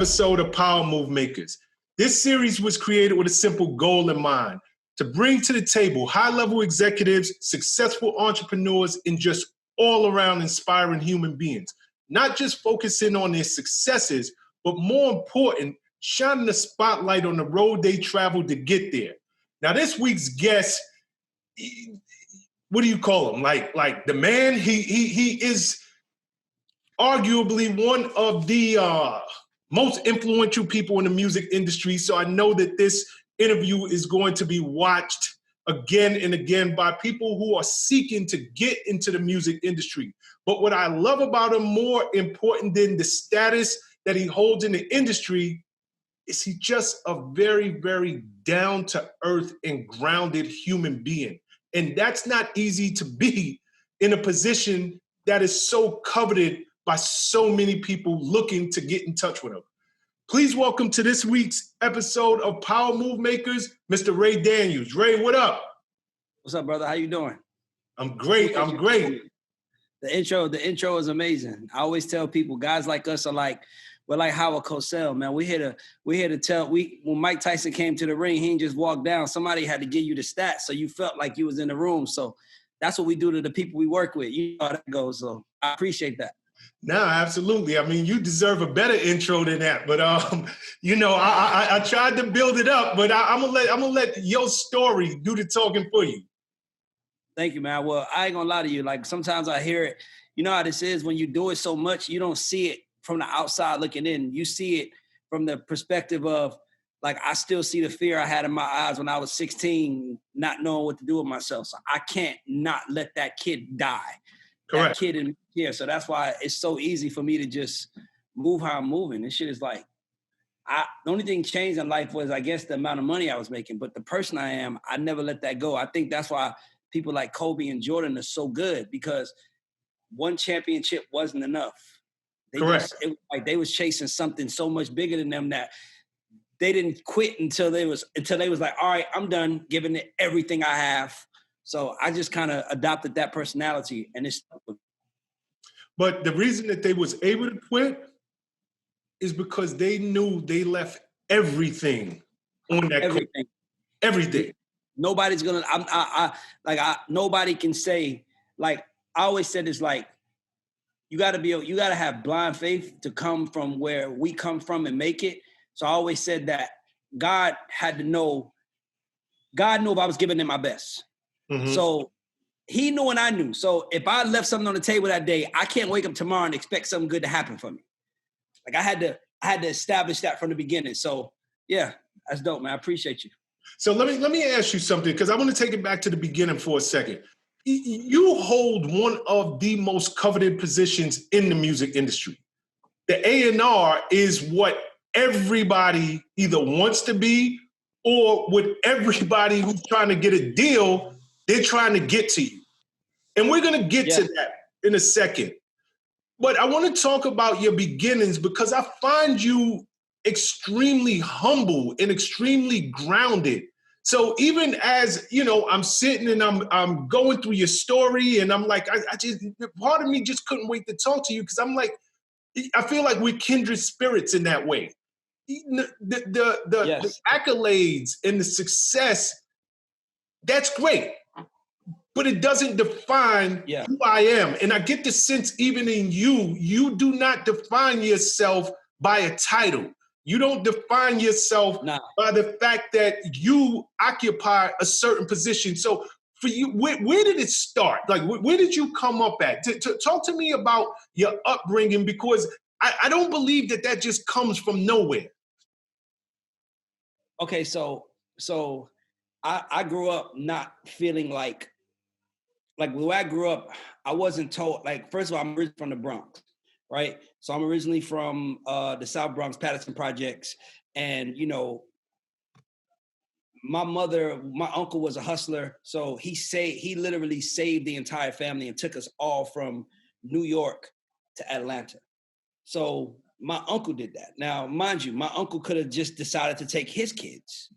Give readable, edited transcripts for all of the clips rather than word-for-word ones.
episode of Power Move Makers. This series was created with a simple goal in mind: to bring to the table high-level executives, successful entrepreneurs, and just all-around inspiring human beings. Not just focusing on their successes, but more important, shining the spotlight on the road they traveled to get there. Now, this week's guest, what do you call him? Like the man, he is arguably one of the most influential people in the music industry. So I know that this interview is going to be watched again and again by people who are seeking to get into the music industry. But what I love about him, more important than the status that he holds in the industry, is he just a very, very down-to-earth and grounded human being. And that's not easy to be in a position that is so coveted by so many people looking to get in touch with him. Please welcome to this week's episode of Power Move Makers, Mr. Ray Daniels. Ray, what up? What's up, brother? How you doing? I'm great. The intro is amazing. I always tell people, guys like us we're like Howard Cosell, man. We're here to tell. When Mike Tyson came to the ring, he didn't just walk down. Somebody had to give you the stats, so you felt like you was in the room. So that's what we do to the people we work with. You know how that goes. So I appreciate that. No, absolutely. I mean, you deserve a better intro than that. But I tried to build it up, but I'm gonna let your story do the talking for you. Thank you, man. Well, I ain't gonna lie to you. Like, sometimes I hear it. You know how this is when you do it so much, you don't see it from the outside looking in. You see it from the perspective of, like, I still see the fear I had in my eyes when I was 16, not knowing what to do with myself. So I can't not let that kid die. Correct. That kid in here. So that's why it's so easy for me to just move how I'm moving. This shit is like, the only thing changed in life was, I guess, the amount of money I was making. But the person I am, I never let that go. I think that's why people like Kobe and Jordan are so good, because one championship wasn't enough. Correct. They was chasing something so much bigger than them that they didn't quit until they was like, all right, I'm done giving it everything I have. So I just kind of adopted that personality, and it's. But the reason that they was able to quit is because they knew they left everything on that court. Everything. Nobody's gonna. Nobody can say, like, I always said this, like, you gotta have blind faith to come from where we come from and make it. So I always said that God knew if I was giving them my best. Mm-hmm. So he knew and I knew. So if I left something on the table that day, I can't wake up tomorrow and expect something good to happen for me. Like, I had to establish that from the beginning. So yeah, that's dope, man. I appreciate you. So let me ask you something, because I want to take it back to the beginning for a second. You hold one of the most coveted positions in the music industry. The A&R is what everybody either wants to be, or with everybody who's trying to get a deal, they're trying to get to you. And we're going to get to that in a second. But I want to talk about your beginnings, because I find you extremely humble and extremely grounded. So even as, I'm sitting and I'm going through your story, and I'm like, I just, part of me just couldn't wait to talk to you, because I'm like, I feel like we're kindred spirits in that way. The accolades and the success, that's great, but it doesn't define who I am. And I get the sense, even in you do not define yourself by a title. You don't define yourself by the fact that you occupy a certain position. So for you, where did it start? Like, where did you come up at? Talk to me about your upbringing, because I don't believe that just comes from nowhere. Okay, so I grew up not feeling like the way I grew up, I wasn't told, like, first of all, I'm originally from the Bronx, right? So I'm originally from the South Bronx, Patterson Projects. And, my uncle was a hustler. So he literally saved the entire family and took us all from New York to Atlanta. So my uncle did that. Now, mind you, my uncle could have just decided to take his kids.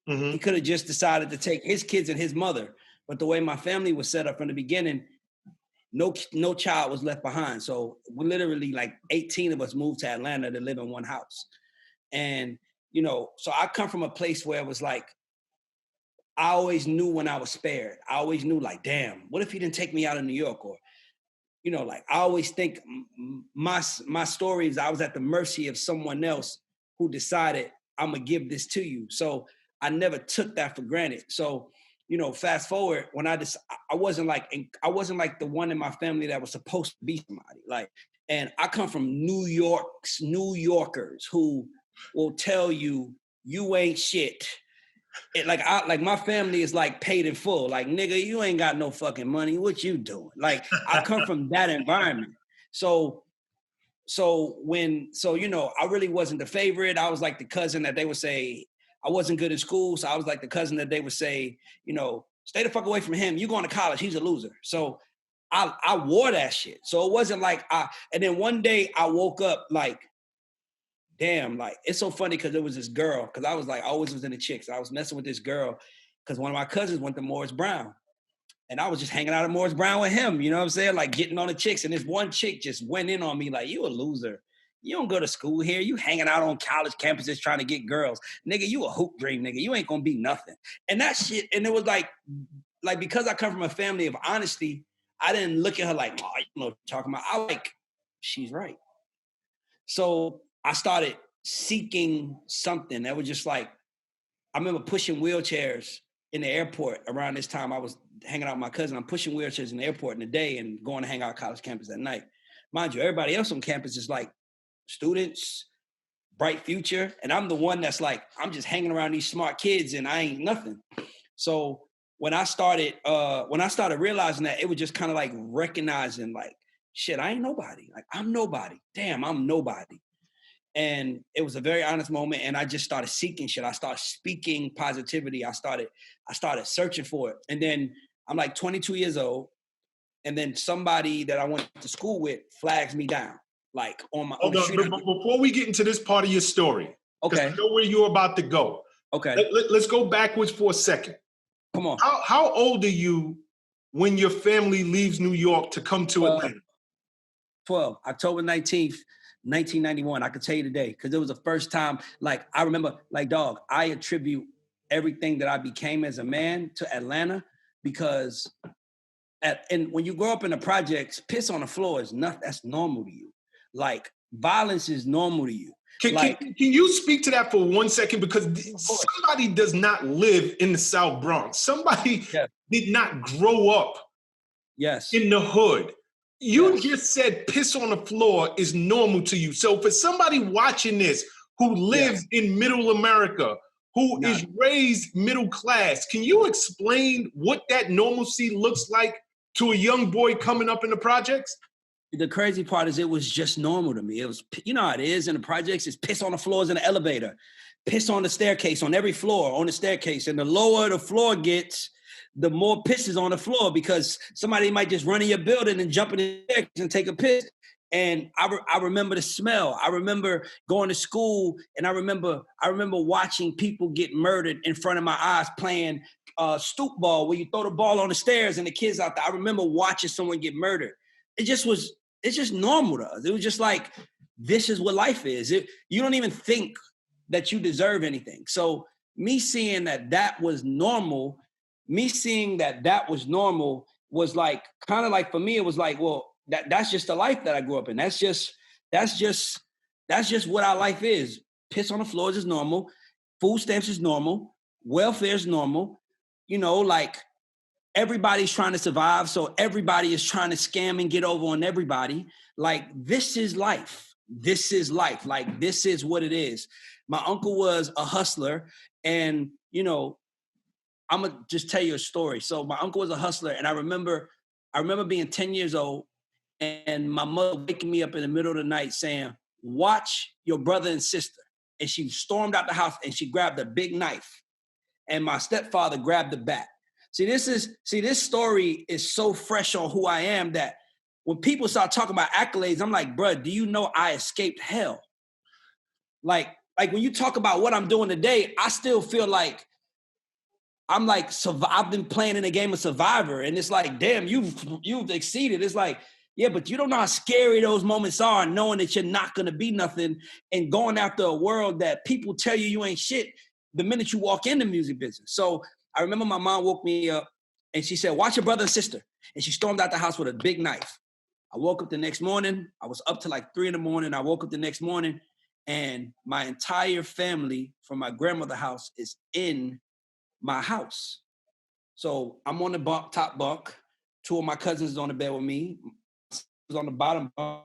Mm-hmm. He could have just decided to take his kids and his mother. But the way my family was set up from the beginning, no child was left behind. So we literally, like, 18 of us moved to Atlanta to live in one house. And, you know, so I come from a place where it was like, I always knew when I was spared. I always knew like, damn, what if he didn't take me out of New York? Or, you know, like I always think my story is I was at the mercy of someone else who decided I'm gonna give this to you. So I never took that for granted. So, you know, fast forward when I wasn't like the one in my family that was supposed to be somebody. Like, and I come from New Yorkers who will tell you you ain't shit. Like my family is like paid in full. Like, nigga, you ain't got no fucking money. What you doing? Like, I come from that environment. So, you know, I really wasn't the favorite. I was like the cousin that they would say, I wasn't good at school. So I was like the cousin that they would say, you know, stay the fuck away from him. You going to college, he's a loser. So I wore that shit. So it wasn't like and then one day I woke up like, damn, like, it's so funny because there was this girl, because I was like, I always was into chicks. I was messing with this girl because one of my cousins went to Morris Brown. And I was just hanging out at Morris Brown with him, you know what I'm saying? Like getting on the chicks. And this one chick just went in on me like, you a loser. You don't go to school here. You hanging out on college campuses trying to get girls. Nigga, you a hoop dream, nigga. You ain't gonna be nothing. And that shit, and it was like because I come from a family of honesty, I didn't look at her like, oh, you know what I'm talking about. I like, she's right. So I started seeking something that was just like, I remember pushing wheelchairs in the airport around this time. I was hanging out with my cousin. I'm pushing wheelchairs in the airport in the day and going to hang out college campus at night. Mind you, everybody else on campus is like students, bright future. And I'm the one that's like, I'm just hanging around these smart kids and I ain't nothing. So when I started realizing that, it was just kind of like recognizing like, shit, I ain't nobody. Like, I'm nobody. Damn, I'm nobody. And it was a very honest moment. And I just started seeking shit. I started speaking positivity. I started searching for it. And then I'm like 22 years old. And then somebody that I went to school with flags me down. Like on the street. Before we get into this part of your story, okay, I know where you're about to go. Okay. Let's go backwards for a second. Come on. How old are you when your family leaves New York to come to Atlanta? 12, October 19th, 1991. I could tell you today, because it was the first time, like, I remember, like, dog, I attribute everything that I became as a man to Atlanta, because and when you grow up in the projects, piss on the floor is nothing. That's normal to you. Like, violence is normal to you. Can you speak to that for 1 second? Because somebody does not live in the South Bronx. Somebody did not grow up in the hood. You just said piss on the floor is normal to you. So for somebody watching this who lives in middle America, who is raised middle class, can you explain what that normalcy looks like to a young boy coming up in the projects? The crazy part is it was just normal to me. It was, you know how it is in the projects, it's piss on the floors in the elevator, piss on the staircase, on every floor, on the staircase. And the lower the floor gets, the more piss is on the floor, because somebody might just run in your building and jump in the staircase and take a piss. And I remember the smell. I remember going to school, and I remember watching people get murdered in front of my eyes, playing stoop ball, where you throw the ball on the stairs and the kids out there. I remember watching someone get murdered. It's just normal to us. It was just like, this is what life is. You don't even think that you deserve anything. So me seeing that was normal, was like, kind of like, for me, it was like, well, that's just the life that I grew up in. That's just what our life is. Piss on the floors is normal. Food stamps is normal. Welfare is normal. You know, like, everybody's trying to survive, so everybody is trying to scam and get over on everybody. Like, this is life. This is life. Like, this is what it is. My uncle was a hustler, and, you know, I'm going to just tell you a story. So my uncle was a hustler, and I remember being 10 years old, and my mother waking me up in the middle of the night saying, watch your brother and sister. And she stormed out the house, and she grabbed a big knife, and my stepfather grabbed the bat. This story is so fresh on who I am that when people start talking about accolades, I'm like, bro, do you know I escaped hell? Like when you talk about what I'm doing today, I still feel like I'm like, I've been playing in a game of Survivor, and it's like, damn, you've exceeded. It's like, Yeah, but you don't know how scary those moments are, knowing that you're not going to be nothing and going after a world that people tell you ain't shit the minute you walk in the music business. So I remember my mom woke me up and she said, watch your brother and sister. And she stormed out the house with a big knife. I woke up the next morning. I was up to like 3 a.m. I woke up the next morning and my entire family from my grandmother's house is in my house. So I'm on the top bunk. 2 of my cousins is on the bed with me. Was on the bottom bunk.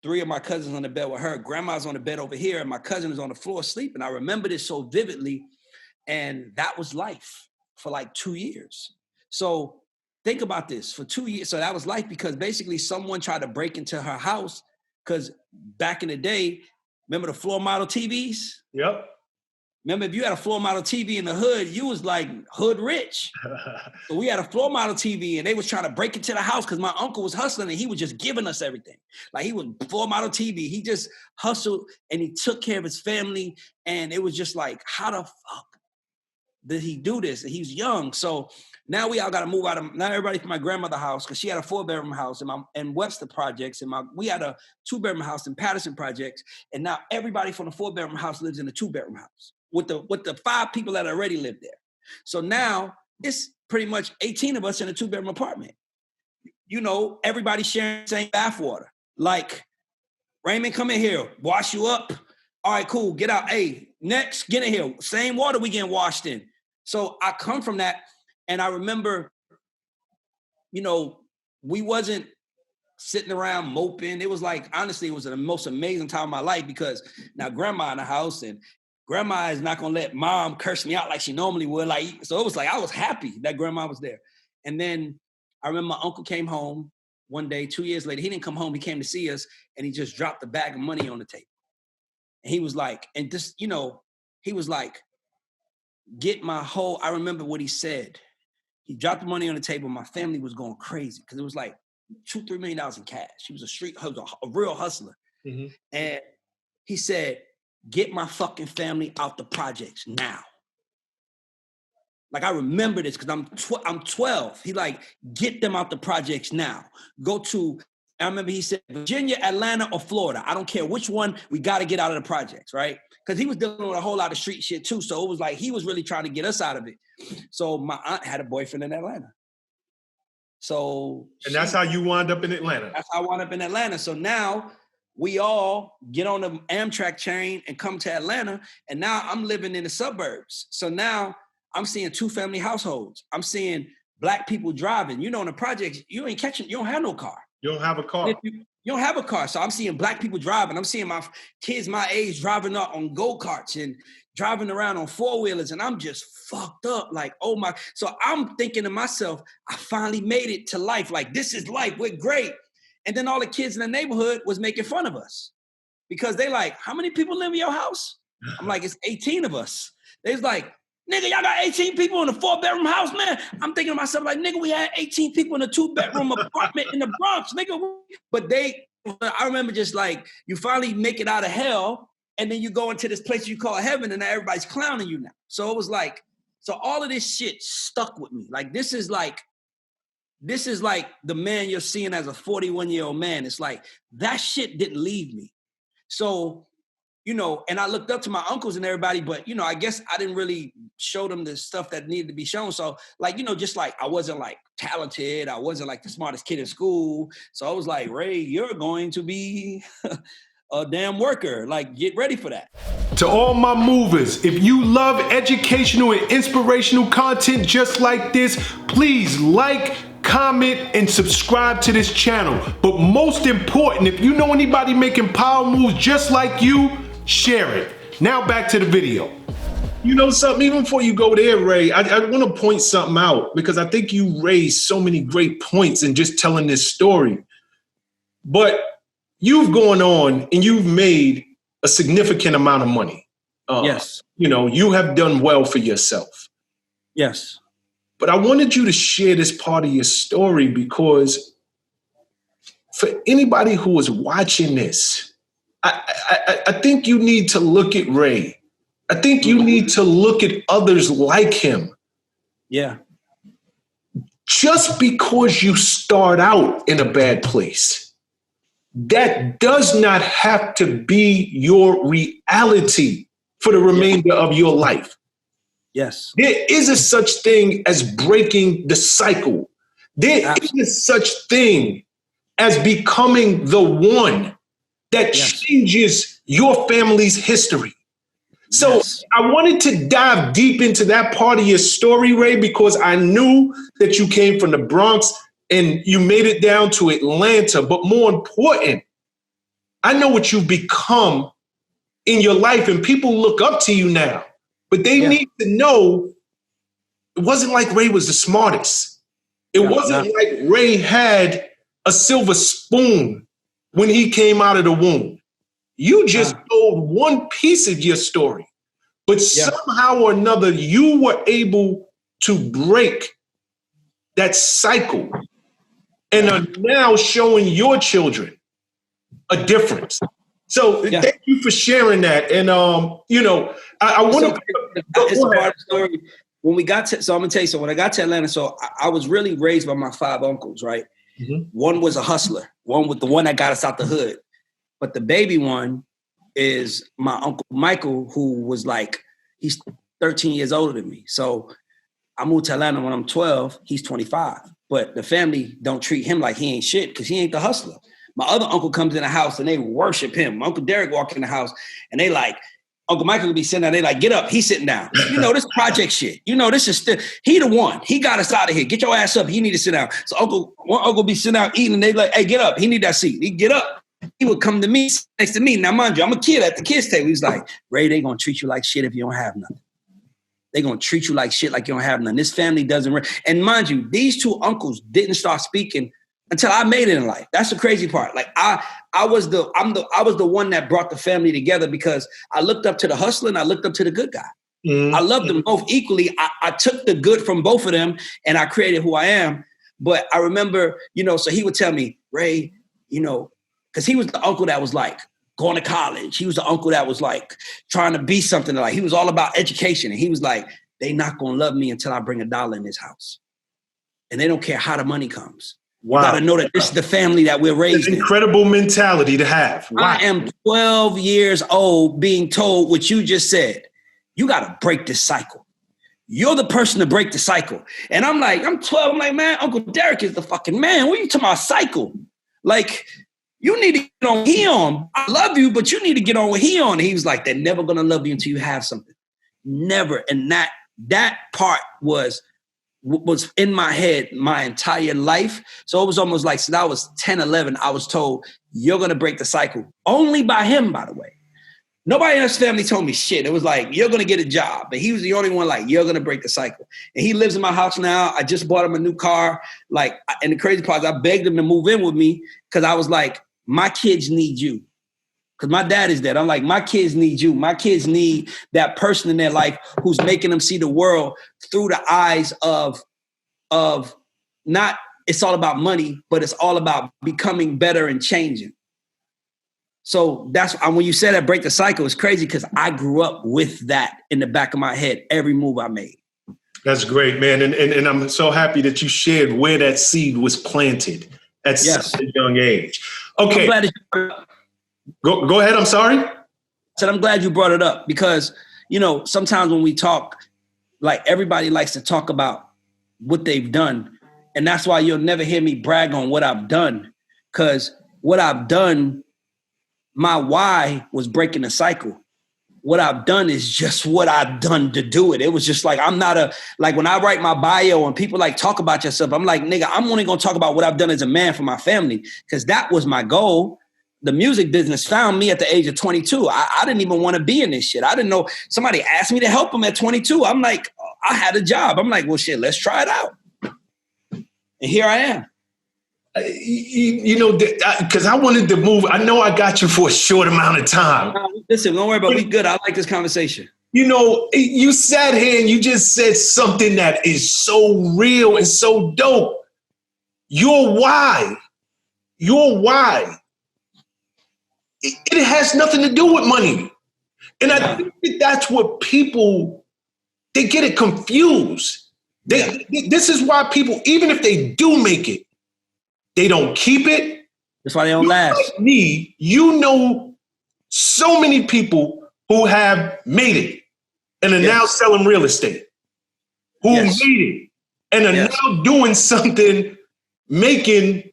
3 of my cousins on the bed with her. Grandma's on the bed over here, and my cousin is on the floor sleeping. I remember this so vividly, and that was life for like 2 years. So think about this, for 2 years. So that was life because basically someone tried to break into her house because back in the day, remember the floor model TVs? Yep. Remember, if you had a floor model TV in the hood, you was like hood rich. So we had a floor model TV and they was trying to break into the house because my uncle was hustling and he was just giving us everything. Like he was floor model TV. He just hustled and he took care of his family. And it was just like, how the fuck did he do this? And he was young. So now we all got to move out of, not everybody from my grandmother's house, because she had a 4-bedroom house in Webster Projects, and we had a 2-bedroom house in Patterson Projects, and now everybody from the 4-bedroom house lives in a 2-bedroom house with the 5 people that already lived there. So now it's pretty much 18 of us in a 2-bedroom apartment. You know, everybody sharing the same bath water. Like, Raymond, come in here, wash you up. All right, cool, get out. Hey, next, get in here. Same water we getting washed in. So I come from that. And I remember, you know, we wasn't sitting around moping. It was like, honestly, it was the most amazing time of my life because now grandma in the house and grandma is not going to let mom curse me out like she normally would. Like, so it was like, I was happy that grandma was there. And then I remember my uncle came home one day, 2 years later. He didn't come home. He came to see us and he just dropped a bag of money on the table. And he was like, and this, you know, he was like, I remember what he said. He dropped the money on the table. My family was going crazy because it was like $2-3 million in cash. He was a real hustler. Mm-hmm. And he said, get my fucking family out the projects now. Like, I remember this because I'm 12. He like, get them out the projects now. I remember he said, Virginia, Atlanta, or Florida. I don't care which one, we got to get out of the projects, right? Because he was dealing with a whole lot of street shit too. So it was like, he was really trying to get us out of it. So my aunt had a boyfriend in Atlanta. And that's how you wound up in Atlanta. That's how I wound up in Atlanta. So now we all get on the Amtrak train and come to Atlanta. And now I'm living in the suburbs. So now I'm seeing 2-family households. I'm seeing Black people driving. You know, in the projects, you don't have no car. You don't have a car. You don't have a car. So I'm seeing Black people driving. I'm seeing my kids my age driving up on go-karts and driving around on 4-wheelers. And I'm just fucked up. Like, oh my. So I'm thinking to myself, I finally made it to life. Like, this is life. We're great. And then all the kids in the neighborhood was making fun of us because they like, how many people live in your house? I'm like, it's 18 of us. They was like, nigga, y'all got 18 people in a 4-bedroom house, man. I'm thinking to myself, like, nigga, we had 18 people in a 2-bedroom apartment in the Bronx, nigga. But I remember just like, you finally make it out of hell, and then you go into this place you call heaven, and everybody's clowning you now. So it was like, so all of this shit stuck with me. Like, this is like the man you're seeing as a 41-year-old man. It's like, that shit didn't leave me. So, you know, and I looked up to my uncles and everybody, but, you know, I guess I didn't really show them the stuff that needed to be shown. So, like, you know, just like I wasn't like talented. I wasn't like the smartest kid in school. So I was like, Ray, you're going to be a damn worker. Like, get ready for that. To all my movers, if you love educational and inspirational content just like this, please like, comment, and subscribe to this channel. But most important, if you know anybody making power moves just like you, share it. Now back to the video. You know something, even before you go there, Ray, I want to point something out because I think you raised so many great points in just telling this story. But you've gone on and you've made a significant amount of money. Yes. You know, you have done well for yourself. Yes. But I wanted you to share this part of your story because for anybody who is watching this, I think you need to look at Ray. I think you need to look at others like him. Yeah. just because you start out in a bad place, that does not have to be your reality for the remainder of your life. Yes. There is a such thing as breaking the cycle. There is a such thing as becoming the one that changes your family's history. So I wanted to dive deep into that part of your story, Ray, because I knew that you came from the Bronx and you made it down to Atlanta. But more important, I know what you've become in your life, and people look up to you now. But they need to know it wasn't like Ray was the smartest. It wasn't like Ray had a silver spoon when he came out of the womb. You just told one piece of your story, but somehow or another, you were able to break that cycle and are now showing your children a difference. So thank you for sharing that. And, you know, I want to... It's a part of the story. When we got to, so I'm going to tell you, so when I got to Atlanta, so I was really raised by my 5 uncles, right? Mm-hmm. One was a hustler. One was the one that got us out the hood. But the baby one is my Uncle Michael, who was like, he's 13 years older than me. So I moved to Atlanta when I'm 12. He's 25. But the family don't treat him like he ain't shit because he ain't the hustler. My other uncle comes in the house and they worship him. My Uncle Derek walked in the house and they like, Uncle Michael would be sitting down. They like, get up. He's sitting down. You know, this project shit. You know, this is still, he the one. He got us out of here. Get your ass up. You need to sit down. So one uncle be sitting down eating and they like, hey, get up. He need that seat. He get up. He would come to me, next to me. Now, mind you, I'm a kid at the kids' table. He's like, Ray, they going to treat you like shit if you don't have nothing. They going to treat you like shit like you don't have nothing. This family doesn't. And mind you, these 2 uncles didn't start speaking until I made it in life. That's the crazy part. Like I was the one that brought the family together because I looked up to the hustler and I looked up to the good guy. Mm-hmm. I loved them both equally. I took the good from both of them and I created who I am. But I remember, you know, so he would tell me, Ray, you know, because he was the uncle that was like going to college. He was the uncle that was like trying to be something. Like he was all about education. And he was like, they not going to love me until I bring $1 in this house. And they don't care how the money comes. Wow. You got to know that this is the family that we're raised in. Incredible mentality to have. Wow. I am 12 years old being told what you just said. You got to break this cycle. You're the person to break the cycle. And I'm like, I'm 12. I'm like, man, Uncle Derek is the fucking man. What are you talking about cycle? Like, you need to get on he on. I love you, but you need to get on what he on. And he was like, they're never going to love you until you have something. Never. And that part was in my head my entire life. So it was almost like, since I was 10, 11, I was told, you're going to break the cycle. Only by him, by the way. Nobody in his family told me shit. It was like, you're going to get a job. But he was the only one like, you're going to break the cycle. And he lives in my house now. I just bought him a new car. Like, and the crazy part is I begged him to move in with me because I was like, my kids need you. Because my dad is dead. I'm like, my kids need you. My kids need that person in their life who's making them see the world through the eyes of not, it's all about money, but it's all about becoming better and changing. So that's when you said that break the cycle, it's crazy because I grew up with that in the back of my head, every move I made. That's great, man. And I'm so happy that you shared where that seed was planted at such a young age. Okay. I'm glad that you Go ahead. I'm sorry. I said, I'm glad you brought it up because, you know, sometimes when we talk, like everybody likes to talk about what they've done. And that's why you'll never hear me brag on what I've done. Because what I've done, my why was breaking the cycle. What I've done is just what I've done to do it. It was just like, I'm not like when I write my bio and people like talk about yourself, I'm like, nigga, I'm only going to talk about what I've done as a man for my family. Because that was my goal. The music business found me at the age of 22. I didn't even want to be in this shit. I didn't know. Somebody asked me to help them at 22. I'm like, I had a job. I'm like, well, shit, let's try it out. And here I am. You know, because I wanted to move. I know I got you for a short amount of time. Listen, don't worry about it. We good. I like this conversation. You know, you sat here and you just said something that is so real and so dope. Your why. It has nothing to do with money. And I think that's what people, they get it confused. This is why people, even if they do make it, they don't keep it. That's why they don't last. Like me, you know so many people who have made it and are now selling real estate, who made it and are now doing something, making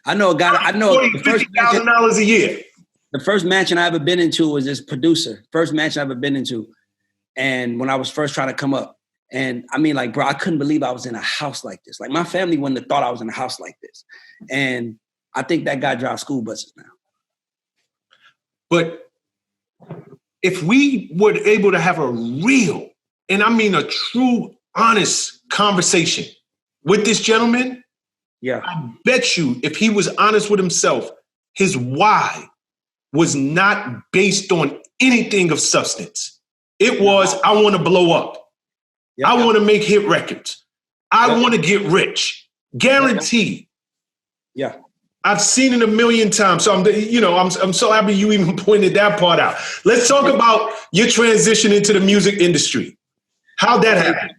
I know the first $50,000 a year. The first mansion I ever been into was this producer. First mansion I ever been into. And when I was first trying to come up. And I mean, like, bro, I couldn't believe I was in a house like this. Like, my family wouldn't have thought I was in a house like this. And I think that guy drives school buses now. But if we were able to have a real, and I mean a true, honest conversation with this gentleman, I bet you if he was honest with himself, his why was not based on anything of substance. It was, I want to blow up. I want to make hit records. I want to get rich. Guaranteed. Yeah. I've seen it a million times. So I'm so happy you even pointed that part out. Let's talk about your transition into the music industry. How'd that happen?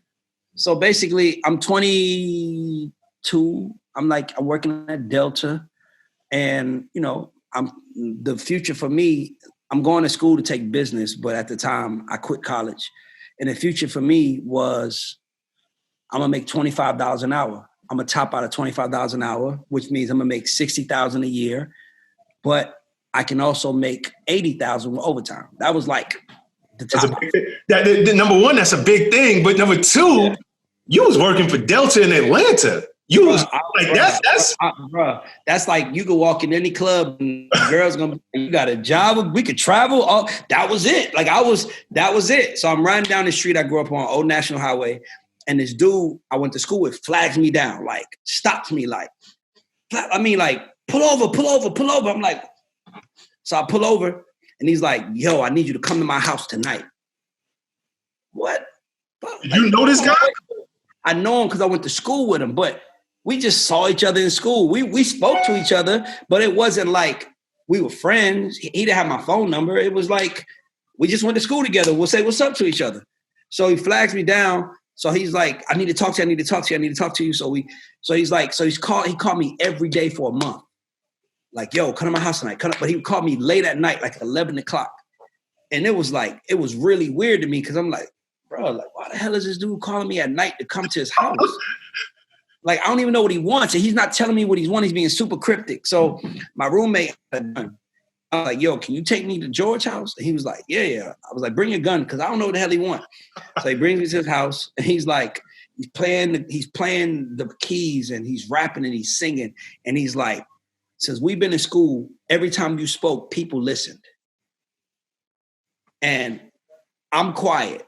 So basically, I'm 22. I'm working at Delta, and the future for me, I'm going to school to take business, but at the time I quit college. And the future for me was I'm gonna make $25 an hour. I'm gonna top out at $25 an hour, which means I'm gonna make $60,000 a year, but I can also make $80,000 with overtime. That was like the top. Number one, that's a big thing. But number two, you was working for Delta in Atlanta. You was that's like you could walk in any club and the girls gonna be, you got a job, we could travel. Oh, that was it. That was it. So I'm riding down the street I grew up on, Old National Highway, and this dude I went to school with flags me down, like stops me, like pull over. I'm like, so I pull over and he's like, yo, I need you to come to my house tonight. What? Did you know this guy? I know him because I went to school with him, but we just saw each other in school. We spoke to each other, but it wasn't like we were friends. He didn't have my phone number. It was like we just went to school together. We'll say what's up to each other. So he flags me down. So he's like, I need to talk to you. So he called me every day for a month. Like, yo, come to my house tonight. Come up. But he would call me late at night, like 11 o'clock. And it was really weird to me because I'm like, bro, like, why the hell is this dude calling me at night to come to his house? Like, I don't even know what he wants. And he's not telling me what he wants. He's being super cryptic. So my roommate, I was like, yo, can you take me to George's house? And he was like, yeah. I was like, bring your gun, because I don't know what the hell he wants. So he brings me to his house, and he's like, he's playing the keys, and he's rapping, and he's singing. And he's like, since we've been in school, every time you spoke, people listened. And I'm quiet.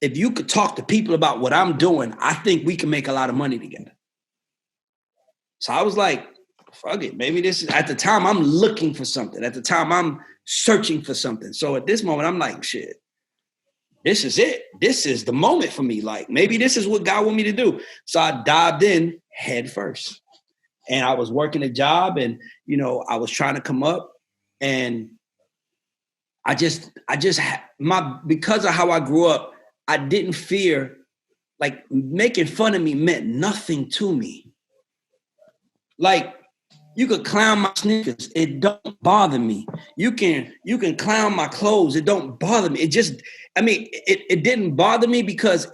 If you could talk to people about what I'm doing, I think we can make a lot of money together. So I was like, fuck it. Maybe this is, at the time, I'm looking for something. At the time, I'm searching for something. So at this moment, I'm like, shit, this is it. This is the moment for me. Like, maybe this is what God want me to do. So I dived in head first. And I was working a job, and, I was trying to come up, and because of how I grew up, I didn't fear, like, making fun of me meant nothing to me. Like, you could clown my sneakers, it don't bother me. You can clown my clothes, it don't bother me. It didn't bother me because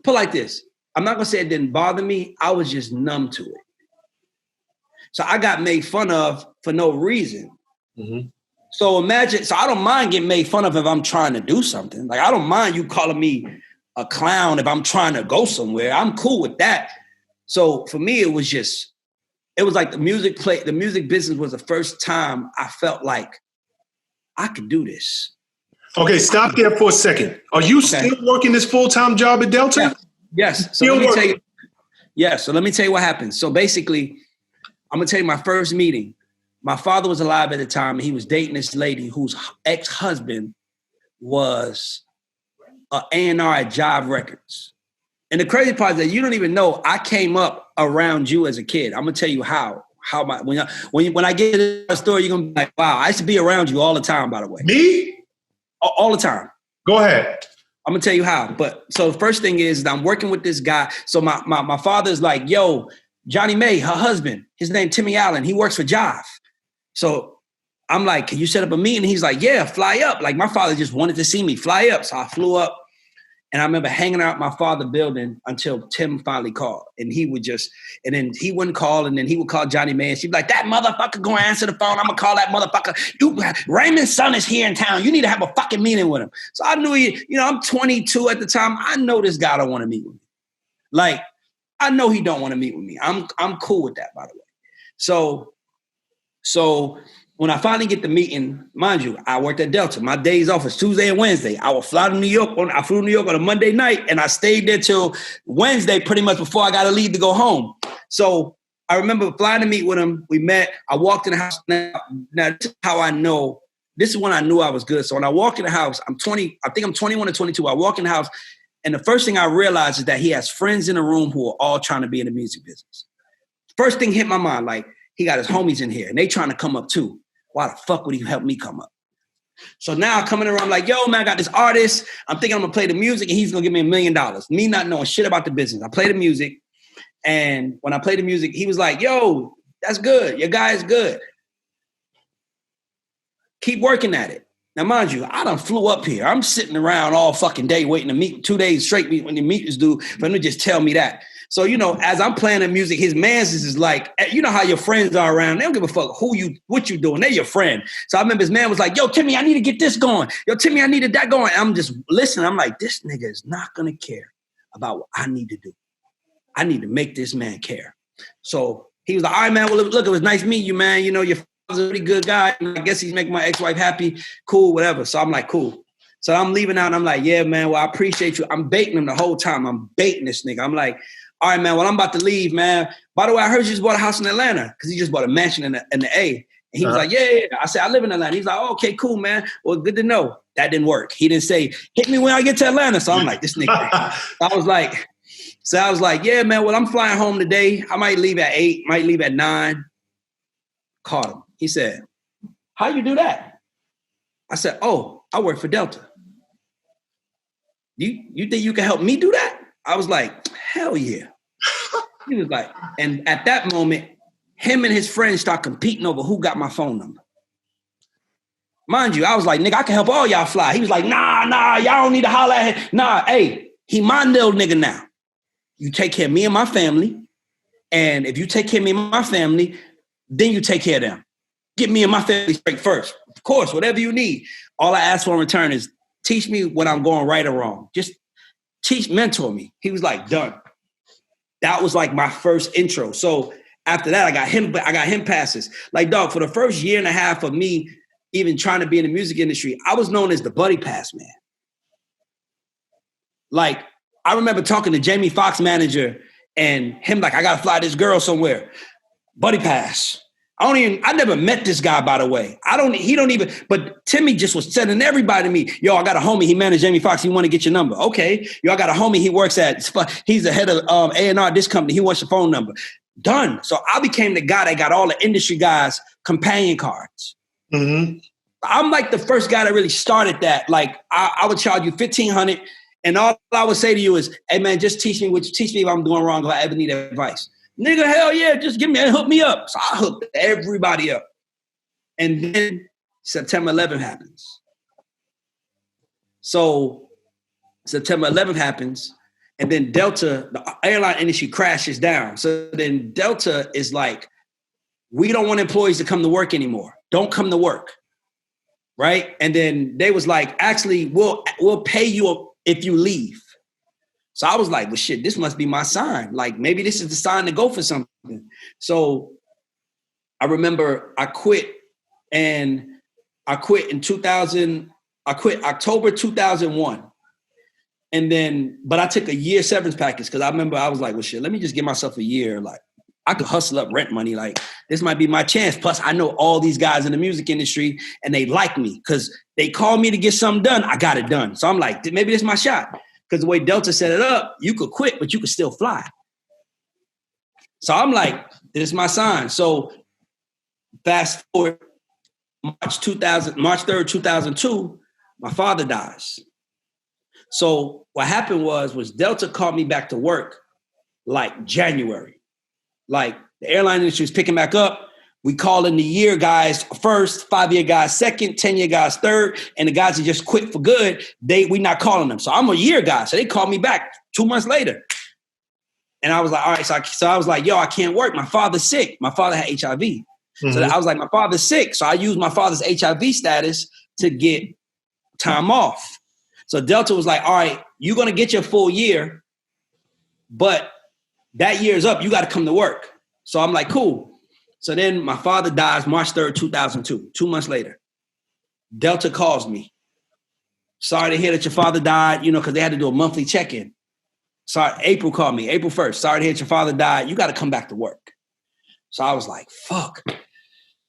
put like this. I'm not gonna say it didn't bother me, I was just numb to it. So I got made fun of for no reason. Mm-hmm. So I don't mind getting made fun of if I'm trying to do something. Like, I don't mind you calling me a clown if I'm trying to go somewhere. I'm cool with that. So for me, it was like the music business was the first time I felt like I could do this. Okay, stop there for a second. Are you still working this full-time job at Delta? Yeah. Yes. So let me tell you what happened. So basically, I'm gonna tell you my first meeting. My father was alive at the time, and he was dating this lady whose ex-husband was an A&R at Jive Records. And the crazy part is that you don't even know I came up around you as a kid. I'm gonna tell you how when I get to the story, you're gonna be like, wow, I used to be around you all the time, by the way. Me? All the time. Go ahead. I'm gonna tell you how. But so the first thing is I'm working with this guy. So my father's like, yo, Johnny Mae, her husband, his name Timmy Allen, he works for Jive. So I'm like, can you set up a meeting? He's like, yeah, fly up. Like my father just wanted to see me, fly up. So I flew up. And I remember hanging out my father's building until Tim finally called. And he would just, and then he wouldn't call, and then he would call Johnny Mae. And she'd be like, that motherfucker go answer the phone. I'm gonna call that motherfucker. Raymond's son is here in town. You need to have a fucking meeting with him. So I knew I'm 22 at the time. I know this guy don't want to meet with me. Like, I know he don't want to meet with me. I'm cool with that, by the way. So when I finally get the meeting, mind you, I worked at Delta. My days off is Tuesday and Wednesday. I would fly to New York. I flew to New York on a Monday night, and I stayed there till Wednesday, pretty much before I got to leave to go home. So I remember flying to meet with him. We met. I walked in the house. Now this is how I know. This is when I knew I was good. So when I walk in the house, I'm 20. I think I'm 21 or 22. I walk in the house, and the first thing I realized is that he has friends in the room who are all trying to be in the music business. First thing hit my mind, like, he got his homies in here, and they trying to come up too. Why the fuck would he help me come up? So now I'm coming around, I'm like, yo, man, I got this artist. I'm thinking I'm gonna play the music and he's gonna give me $1 million. Me not knowing shit about the business. I play the music. And when I play the music, he was like, yo, that's good. Your guy is good. Keep working at it. Now, mind you, I done flew up here. I'm sitting around all fucking day waiting to meet, 2 days straight when the meetings do, for him to just tell me that. So, as I'm playing the music, his mans is like, you know how your friends are around. They don't give a fuck what you doing. They're your friend. So I remember his man was like, yo, Timmy, I need to get this going. Yo, Timmy, I needed that going. And I'm just listening. I'm like, this nigga is not going to care about what I need to do. I need to make this man care. So he was like, all right, man, well, look, it was nice meeting you, man. Your father's a pretty good guy. I guess he's making my ex-wife happy. Cool, whatever. So I'm like, cool. So I'm leaving out and I'm like, yeah, man, well, I appreciate you. I'm baiting him the whole time. I'm baiting this nigga. I'm like, all right, man, well, I'm about to leave, man. By the way, I heard you just bought a house in Atlanta, because he just bought a mansion in the A. And he was like, yeah. I said, I live in Atlanta. He's like, oh, okay, cool, man. Well, good to know. That didn't work. He didn't say, hit me when I get to Atlanta. So I'm like, this nigga. I was like, yeah, man, well, I'm flying home today. I might leave at 8, might leave at 9. Called him. He said, how you do that? I said, oh, I work for Delta. You think you can help me do that? I was like, hell yeah. He was like, and at that moment, him and his friends start competing over who got my phone number. Mind you, I was like, nigga, I can help all y'all fly. He was like, nah, y'all don't need to holler at him. Nah, hey, he my little nigga now. You take care of me and my family. And if you take care of me and my family, then you take care of them. Get me and my family straight first. Of course, whatever you need. All I ask for in return is teach me when I'm going right or wrong. Just mentor me. He was like, done. That was like my first intro. So after that, I got him passes. Like, dog, for the first year and a half of me even trying to be in the music industry, I was known as the buddy pass man. Like, I remember talking to Jamie Foxx manager and him like, I gotta fly this girl somewhere. Buddy pass. I never met this guy, by the way. But Timmy just was sending everybody to me. Yo, I got a homie, he managed Jamie Foxx, he want to get your number. Okay. Yo, I got a homie, he works he's the head of A&R, this company, he wants your phone number. Done. So I became the guy that got all the industry guys companion cards. Mm-hmm. I'm like the first guy that really started that. Like, I would charge you $1,500, and all I would say to you is, hey man, just teach me if I'm doing wrong, if I ever need advice. Nigga, hell yeah, just hook me up. So I hooked everybody up. And then September 11th happens. So September 11th happens, and then Delta, the airline industry crashes down. So then Delta is like, we don't want employees to come to work anymore. Don't come to work, right? And then they was like, actually, we'll pay you if you leave. So I was like, well, shit, this must be my sign. Like, maybe this is the sign to go for something. So I remember I quit in October 2001. And then, but I took a year severance package because I remember I was like, well, shit, let me just give myself a year. Like, I could hustle up rent money. Like, this might be my chance. Plus, I know all these guys in the music industry and they like me because they call me to get something done. I got it done. So I'm like, maybe this is my shot. Because the way Delta set it up, you could quit, but you could still fly. So I'm like, this is my sign. So fast forward, March 3rd, 2002, my father dies. So what happened was Delta called me back to work like January. Like the airline industry was picking back up. We call in the year guys first, 5-year guys second, 10-year guys third, and the guys that just quit for good, we not calling them. So I'm a year guy. So they called me back 2 months later. And I was like, all right. So I was like, yo, I can't work. My father's sick. My father had HIV. Mm-hmm. So I was like, my father's sick. So I used my father's HIV status to get time off. So Delta was like, all right, you're going to get your full year, but that year is up. You got to come to work. So I'm like, cool. So then my father dies March 3rd, 2002, 2 months later. Delta calls me. Sorry to hear that your father died, because they had to do a monthly check-in. Sorry, April called me, April 1st. Sorry to hear that your father died. You got to come back to work. So I was like, fuck.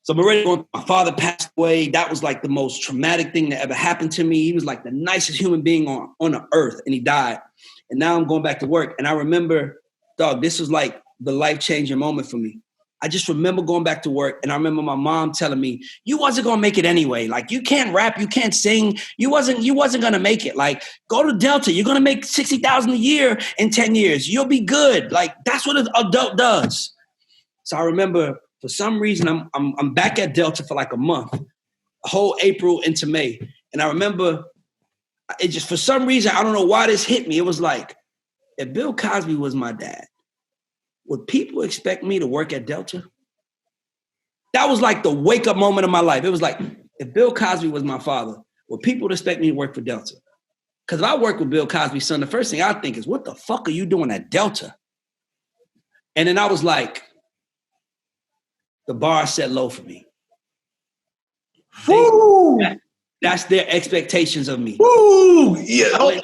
So I'm already going, my father passed away. That was like the most traumatic thing that ever happened to me. He was like the nicest human being on the earth, and he died. And now I'm going back to work. And I remember, dog, this was like the life-changing moment for me. I just remember going back to work, and I remember my mom telling me, you wasn't going to make it anyway. Like, you can't rap, you can't sing. You wasn't going to make it. Like, go to Delta. You're going to make $60,000 a year in 10 years. You'll be good. Like, that's what an adult does. So I remember, for some reason, I'm back at Delta for like a month, whole April into May. And I remember, it just, for some reason, I don't know why this hit me. It was like, if Bill Cosby was my dad, would people expect me to work at Delta? That was like the wake-up moment of my life. It was like, if Bill Cosby was my father, would people expect me to work for Delta? Because if I work with Bill Cosby's son, the first thing I think is, what the fuck are you doing at Delta? And then I was like, the bar set low for me. That's their expectations of me. Woo! Yeah. I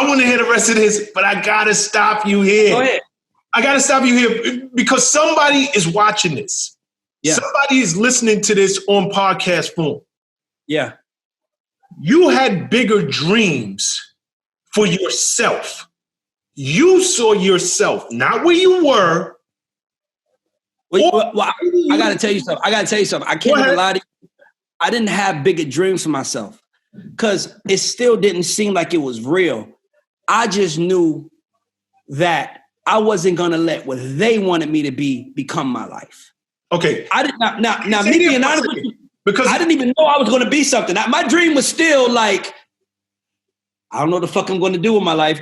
want to hear the rest of this, but I got to stop you here. Go ahead. I got to stop you here because somebody is watching this. Yeah. Somebody is listening to this on podcast form. Yeah. You had bigger dreams for yourself. You saw yourself, not where you were. Well, I got to tell you something. I can't even lie to you. I didn't have bigger dreams for myself because it still didn't seem like it was real. I just knew that I wasn't going to let what they wanted me to become my life. Okay. I did not. Now, me being honest with you, because I didn't even know I was going to be something. My dream was still like, I don't know what the fuck I'm going to do with my life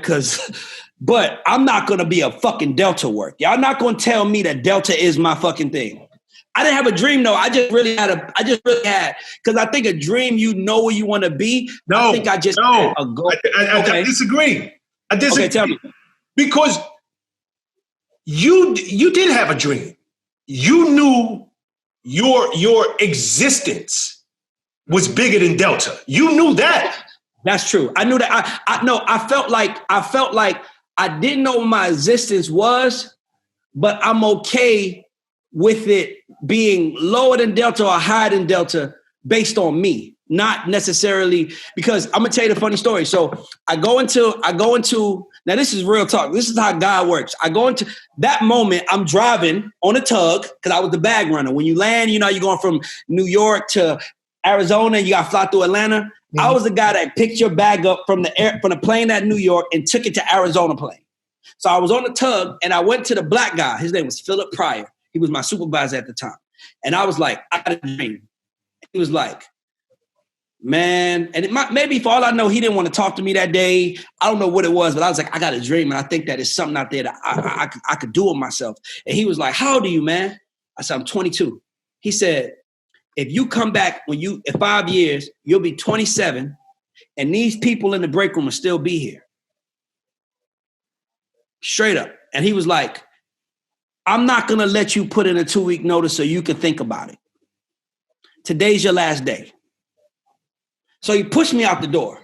but I'm not going to be a fucking Delta work. Y'all not going to tell me that Delta is my fucking thing. I didn't have a dream though. I just really had, because I think a dream, you know where you want to be. No, I think I just had a goal. I disagree. Okay, tell me. Because you did have a dream. You knew your existence was bigger than Delta. You knew that. That's true. I knew that. I felt like I didn't know what my existence was, but I'm okay with it being lower than Delta or higher than Delta based on me. Not necessarily, because I'm gonna tell you the funny story. So I go into, now this is real talk. This is how God works. I go into that moment, I'm driving on a tug, because I was the bag runner. When you land, you're going from New York to Arizona, you got to fly through Atlanta. Mm-hmm. I was the guy that picked your bag up from the plane at New York and took it to Arizona plane. So I was on the tug and I went to the black guy. His name was Philip Pryor. He was my supervisor at the time. And I was like, I got a dream. He was like, man, and maybe for all I know, he didn't want to talk to me that day. I don't know what it was, but I was like, I got a dream, and I think that it's something out there that I could do with myself. And he was like, how old are you, man? I said, I'm 22. He said, if you come back in 5 years, you'll be 27, and these people in the break room will still be here. Straight up. And he was like, I'm not going to let you put in a 2-week notice so you can think about it. Today's your last day. So he pushed me out the door.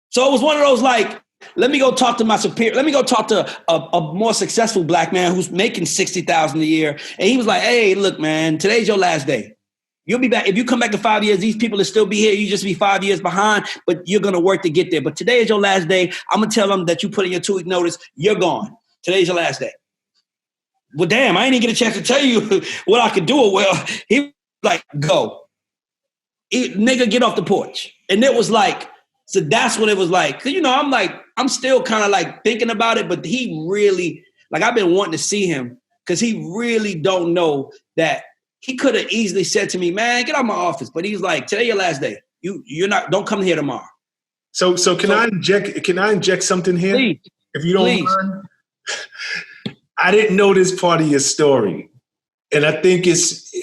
So it was one of those like, let me go talk to my superior. Let me go talk to a more successful black man who's making $60,000 a year. And he was like, hey, look, man, today's your last day. You'll be back. If you come back in 5 years, these people will still be here. You just be 5 years behind, but you're going to work to get there. But today is your last day. I'm going to tell them that you put in your 2-week notice. You're gone. Today's your last day. Well, damn, I didn't get a chance to tell you what I could do. Well, he was like, go. Nigga, get off the porch. And it was like So that's when it was like, 'cause, you know, I'm still kind of like thinking about it, but he really, like, I've been wanting to see him because he really don't know that he could have easily said to me, man, get out of my office. But he's like, today your last day. Don't come here tomorrow. So can I inject something here? Please, if you don't mind? I didn't know this part of your story. And I think it's,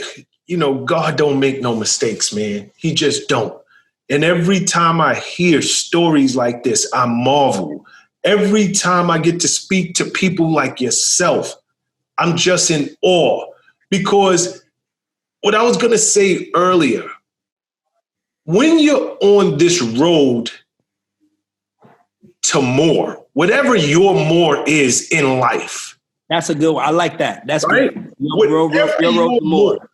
you know, God don't make no mistakes, man. He just don't. And every time I hear stories like this, I marvel. Every time I get to speak to people like yourself, I'm just in awe. Because what I was going to say earlier, when you're on this road to more, whatever your more is in life. That's a good one. I like that. That's right? good. Your road to more.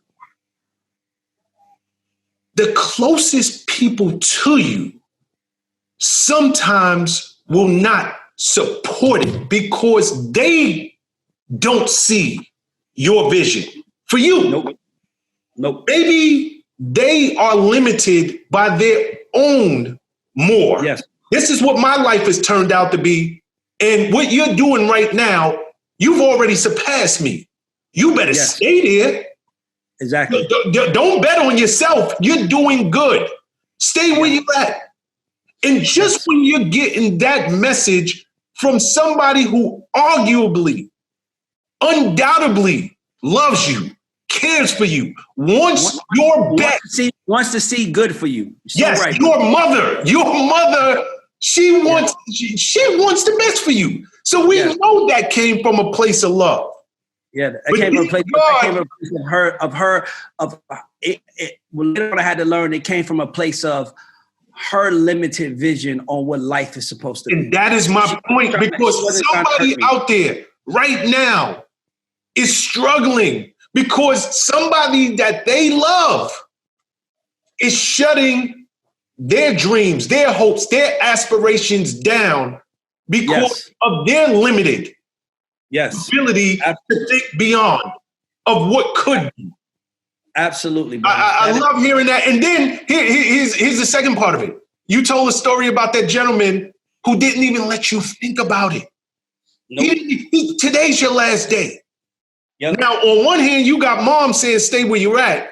The closest people to you sometimes will not support it because they don't see your vision for you. Nope. Maybe they are limited by their own more. Yes. This is what my life has turned out to be. And what you're doing right now, you've already surpassed me. You better stay there. Exactly. Don't bet on yourself. You're doing good. Stay where you're at. And just when you're getting that message from somebody who arguably, undoubtedly loves you, cares for you, wants your best. Wants to see good for you. So yes, right. Your mother, she wants the best for you. So we know that came from a place of love. Yeah, it came from a place later on I had to learn it came from a place of her limited vision on what life is supposed to be. And that is my point, because somebody out there right now is struggling because somebody that they love is shutting their dreams, their hopes, their aspirations down because of their limited ability to think beyond of what could be. Absolutely. I love hearing that. And then here's the second part of it. You told a story about that gentleman who didn't even let you think about it. Nope. Today's your last day. Yep. Now, on one hand, you got mom saying stay where you're at.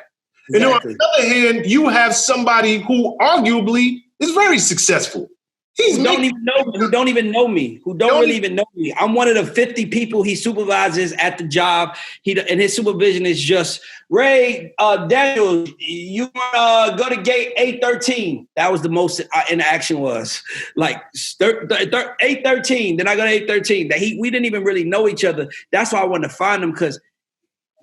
Exactly. And on the other hand, you have somebody who arguably is very successful. Who don't even know me. I'm one of the 50 people he supervises at the job. And his supervision is just, Ray, Daniel, you go to gate 813. That was the most interaction was. Like 813, then I go to 813. We didn't even really know each other. That's why I wanted to find him, because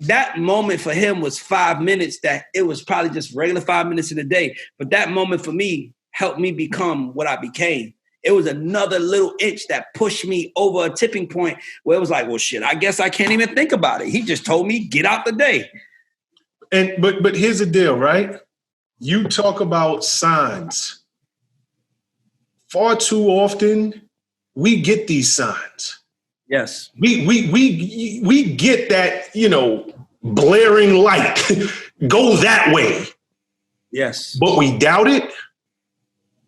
that moment for him was 5 minutes that it was probably just regular 5 minutes in a day. But that moment for me helped me become what I became. It was another little inch that pushed me over a tipping point where it was like, well, shit, I guess I can't even think about it. He just told me, get out the day. And but here's the deal, right? You talk about signs. Far too often, we get these signs. Yes. We get that, blaring light. Go that way. Yes. But we doubt it.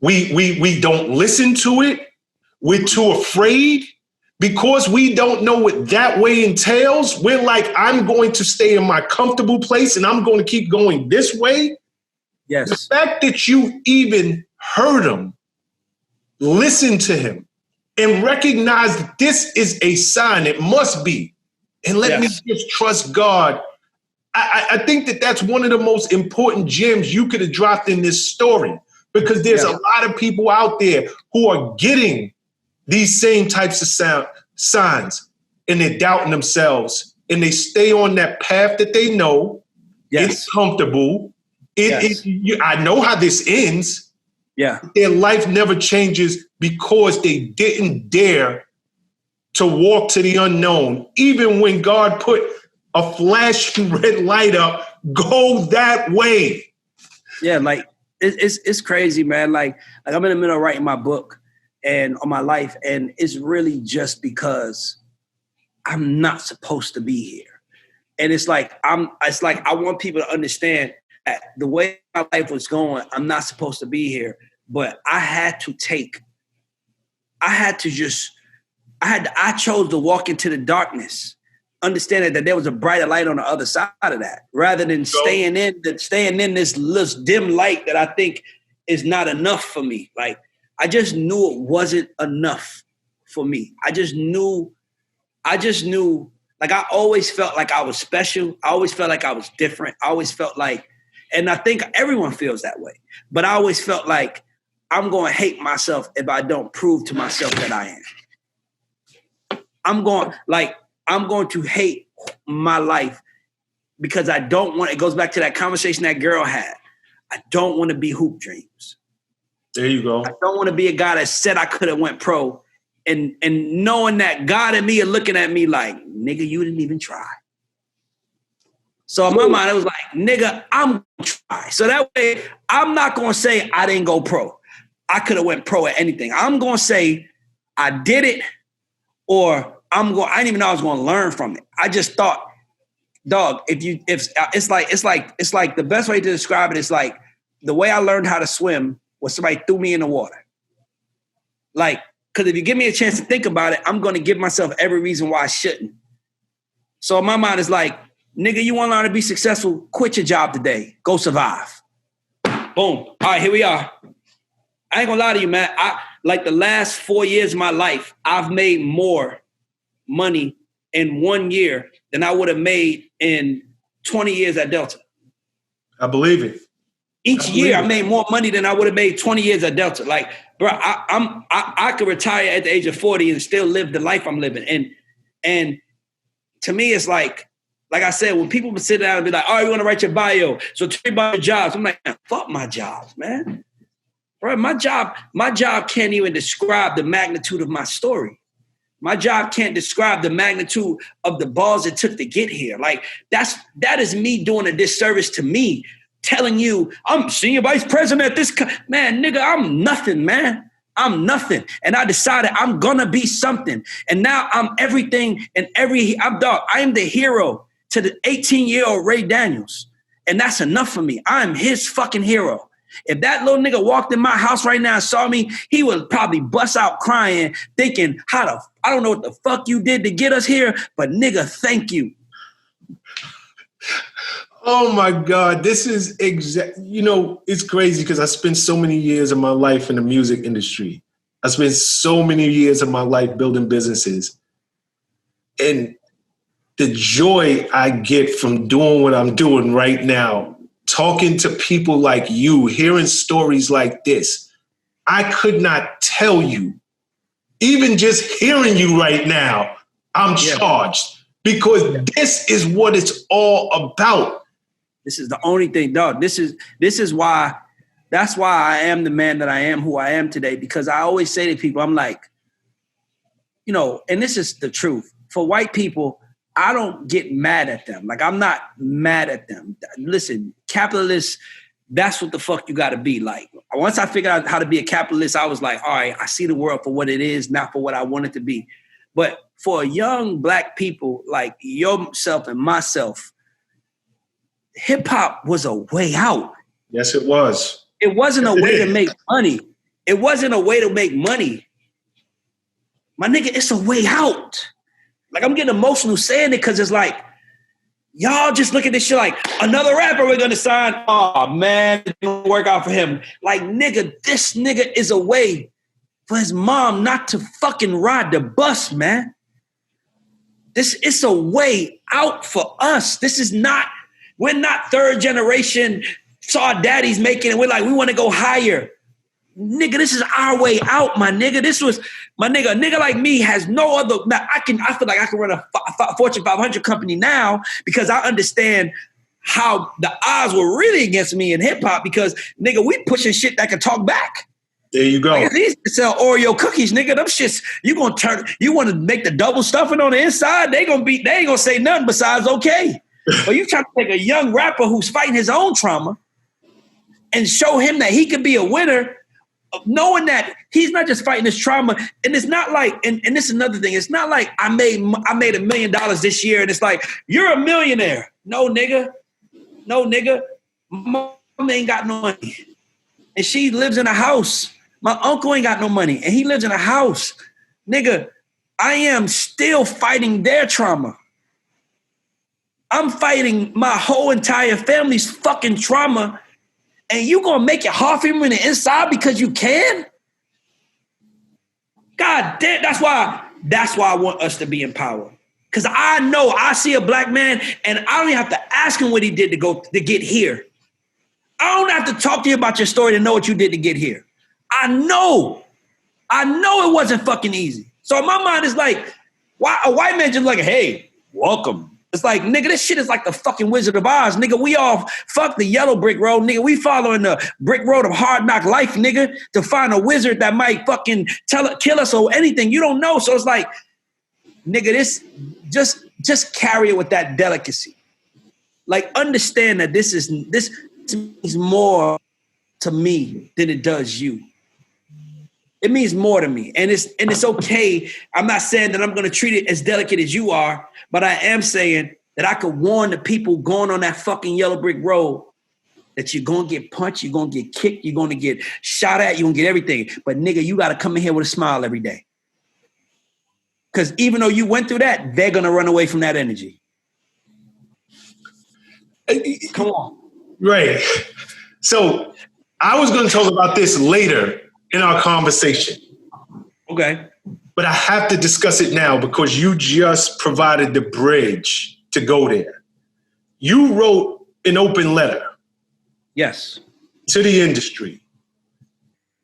We don't listen to it. We're too afraid because we don't know what that way entails. We're like, I'm going to stay in my comfortable place and I'm going to keep going this way. Yes. The fact that you even heard him, listen to him, and recognize that this is a sign, it must be, and let me just trust God. I think that that's one of the most important gems you could have dropped in this story. Because there's a lot of people out there who are getting these same types of signs, and they're doubting themselves, and they stay on that path that they know. Yes. It's comfortable. I know how this ends. Yeah. Their life never changes because they didn't dare to walk to the unknown. Even when God put a flashing red light up, go that way. Yeah, like, It's crazy, man. Like I'm in the middle of writing my book and on my life, and it's really just because I'm not supposed to be here. And it's like I want people to understand that the way my life was going, I'm not supposed to be here. but I chose to walk into the darkness, understanding that there was a brighter light on the other side of that, rather than staying in this little dim light that I think is not enough for me. Like, I just knew it wasn't enough for me. I just knew, like, I always felt like I was special. I always felt like I was different. I always felt like, and I think everyone feels that way, but I always felt like I'm going to hate myself if I don't prove to myself that I am. I'm going to hate my life because I don't want, it goes back to that conversation that girl had. I don't want to be Hoop Dreams. There you go. I don't want to be a guy that said I could have went pro and knowing that God and me are looking at me like, nigga, you didn't even try. So in my mind, it was like, nigga, I'm going to try. So that way, I'm not going to say I didn't go pro. I could have went pro at anything. I'm going to say I did it, or I didn't even know I was going to learn from it. I just thought, dog, it's like the best way to describe it is like the way I learned how to swim was somebody threw me in the water. Like, because if you give me a chance to think about it, I'm going to give myself every reason why I shouldn't. So in my mind, it's like, nigga, you want to learn to be successful? Quit your job today. Go survive. Boom. All right, here we are. I ain't gonna lie to you, man. Like the last 4 years of my life, I've made more money in 1 year than I would have made in 20 years at Delta. I believe it. Each year, I made more money than I would have made 20 years at Delta. Like, bro, I could retire at the age of 40 and still live the life I'm living. And to me, it's like I said, when people sit down and be like, "Oh, you want to write your bio? So tell me about your jobs." I'm like, man, fuck my jobs, man. Bro, my job can't even describe the magnitude of my story. My job can't describe the magnitude of the balls it took to get here. Like, that is me doing a disservice to me, telling you I'm senior vice president at this man, nigga, I'm nothing, man. I'm nothing. And I decided I'm gonna be something. And now I'm everything and I am the hero to the 18-year-old Ray Daniels. And that's enough for me. I'm his fucking hero. If that little nigga walked in my house right now and saw me, he would probably bust out crying, thinking, I don't know what the fuck you did to get us here, but nigga, thank you. Oh my God, this is it's crazy because I spent so many years of my life in the music industry. I spent so many years of my life building businesses. And the joy I get from doing what I'm doing right now, talking to people like you, hearing stories like this, I could not tell you. Even just hearing you right now, I'm charged because this is what it's all about. This is the only thing, dog. This is why, that's why I am the man that I am, who I am today, because I always say to people, I'm like, and this is the truth. For white people, I don't get mad at them. Like, I'm not mad at them. Listen, capitalists, that's what the fuck you got to be. Like, once I figured out how to be a capitalist, I was like, all right, I see the world for what it is, not for what I want it to be. But for young Black people like yourself and myself, hip hop was a way out. Yes, it was. It wasn't a way to make money. It wasn't a way to make money. My nigga, it's a way out. Like, I'm getting emotional saying it because it's like, y'all just look at this shit like, another rapper we're going to sign. Oh, man, it didn't work out for him. Like, nigga, this nigga is a way for his mom not to fucking ride the bus, man. It's a way out for us. We're not third generation, saw our daddies making it. We're like, we want to go higher. Nigga, this is our way out, my nigga. This was, my nigga, a nigga like me has no other, I feel like I can run a Fortune 500 company now because I understand how the odds were really against me in hip hop because, nigga, we pushing shit that can talk back. There you go. Like, these sell Oreo cookies, nigga. Them shits, you want to make the double stuffing on the inside, they ain't gonna say nothing besides okay. But you trying to take a young rapper who's fighting his own trauma and show him that he could be a winner, knowing that he's not just fighting his trauma. And it's not like, and this is another thing, it's not like I made $1 million this year and it's like, you're a millionaire. No, nigga. Mom ain't got no money. and she lives in a house. My uncle ain't got no money, and he lives in a house. Nigga, I am still fighting their trauma. I'm fighting my whole entire family's fucking trauma, and you gonna make it hard for me on the inside because you can? God damn, that's why I want us to be in power. Because I know I see a black man, and I don't even have to ask him what he did to get here. I don't have to talk to you about your story to know what you did to get here. I know it wasn't fucking easy. So in my mind, it's like, why a white man just like, hey, welcome. It's like, nigga, this shit is like the fucking Wizard of Oz. Nigga, we all fuck the yellow brick road. Nigga, we following the brick road of hard knock life, nigga, to find a wizard that might fucking kill us or anything. You don't know. So it's like, nigga, this just carry it with that delicacy. Like, understand that this means more to me than it does you. It means more to me. And it's okay. I'm not saying that I'm going to treat it as delicate as you are, but I am saying that I could warn the people going on that fucking yellow brick road that you're going to get punched, you're going to get kicked, you're going to get shot at, you're going to get everything. But nigga, you got to come in here with a smile every day. Because even though you went through that, they're going to run away from that energy. Come on. Right. So I was going to talk about this later in our conversation. Okay. But I have to discuss it now because you just provided the bridge to go there. You wrote an open letter. Yes. To the industry.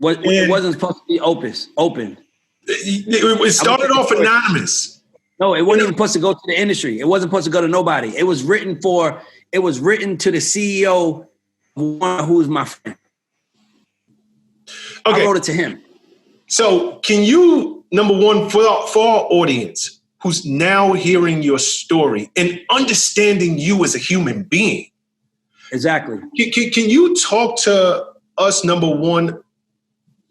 It wasn't supposed to be open. It started off anonymous. No, it wasn't even supposed to go to the industry. It wasn't supposed to go to nobody. It was written to the CEO who is my friend. Okay. I wrote it to him. So can you, number one, for our audience who's now hearing your story and understanding you as a human being. Exactly. Can you talk to us, number one,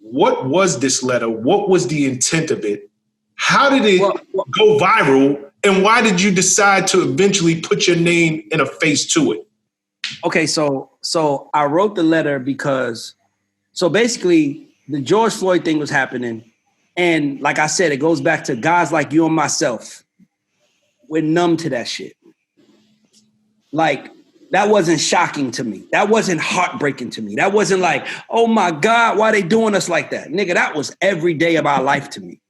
what was this letter? What was the intent of it? How did it go viral? And why did you decide to eventually put your name and a face to it? Okay, so I wrote the letter because, so basically the George Floyd thing was happening. And like I said, it goes back to guys like you and myself. We're numb to that shit. Like, that wasn't shocking to me. That wasn't heartbreaking to me. That wasn't like, oh my God, why they doing us like that? Nigga, that was every day of our life to me,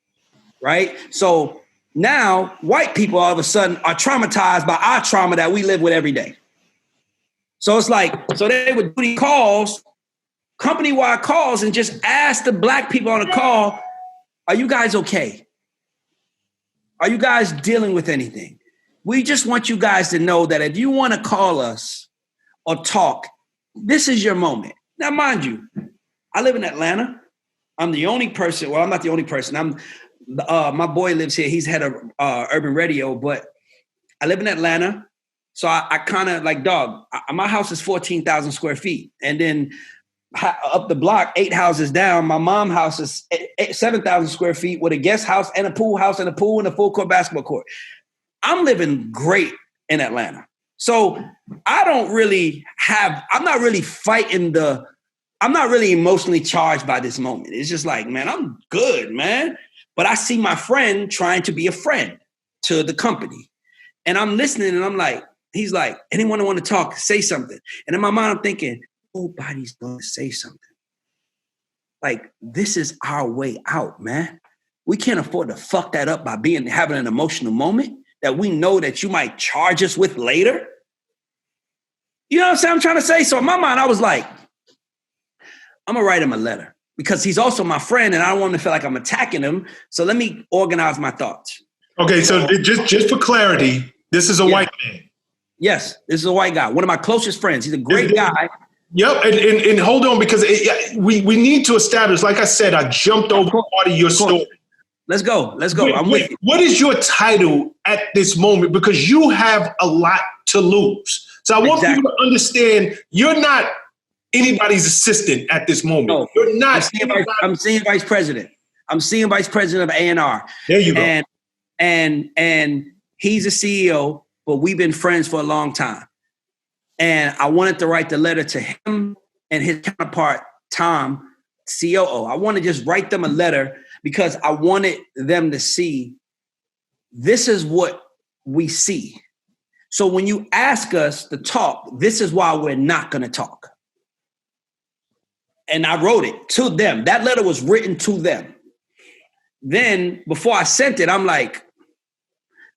right? So now white people all of a sudden are traumatized by our trauma that we live with every day. So it's like, so they would do these calls, company-wide calls, and just ask the black people on the call, are you guys okay? Are you guys dealing with anything? We just want you guys to know that if you want to call us or talk, this is your moment. Now, mind you, I live in Atlanta. I'm the only person, well, I'm not the only person. My boy lives here. He's head of urban radio, but I live in Atlanta. So I kind of like, my house is 14,000 square feet. And then up the block, 8 houses down, my mom's house is 7,000 square feet with a guest house and a pool house and a pool and a full court basketball court. I'm living great in Atlanta. So I'm not really emotionally charged by this moment. It's just like, man, I'm good, man. But I see my friend trying to be a friend to the company. And I'm listening and I'm like, he's like, anyone want to talk, say something. And in my mind, I'm thinking, nobody's going to say something. Like, this is our way out, man. We can't afford to fuck that up by having an emotional moment that we know that you might charge us with later. You know what I'm trying to say? So in my mind, I was like, I'm going to write him a letter because he's also my friend and I don't want him to feel like I'm attacking him. So let me organize my thoughts. Okay, so just for clarity, this is a white man. Yes, this is a white guy. One of my closest friends. He's a great guy. Yep, and hold on, because we need to establish, like I said, I jumped over part of your story. Let's go. I'm with you. What is your title at this moment? Because you have a lot to lose. So I want people to understand you're not anybody's assistant at this moment. No, you're not. I'm senior vice president. I'm senior vice president of A&R. There you go. And he's a CEO, but we've been friends for a long time. And I wanted to write the letter to him and his counterpart, Tom, COO. I want to just write them a letter because I wanted them to see this is what we see. So when you ask us to talk, this is why we're not going to talk. And I wrote it to them. That letter was written to them. Then before I sent it, I'm like,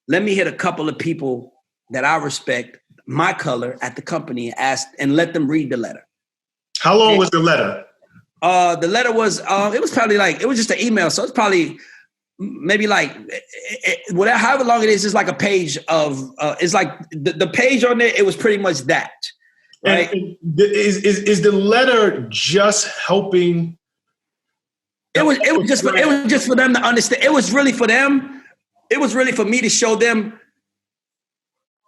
let me hit a couple of people that I respect, my color at the company, and let them read the letter. How long was the letter? The letter was, it was probably like, it was just an email. So it's probably maybe like, whatever, however long it is, it's like a page of, it's like the page on there, it was pretty much that. Right? And is the letter just helping? It was just for them to understand. It was really for them. It was really for me to show them,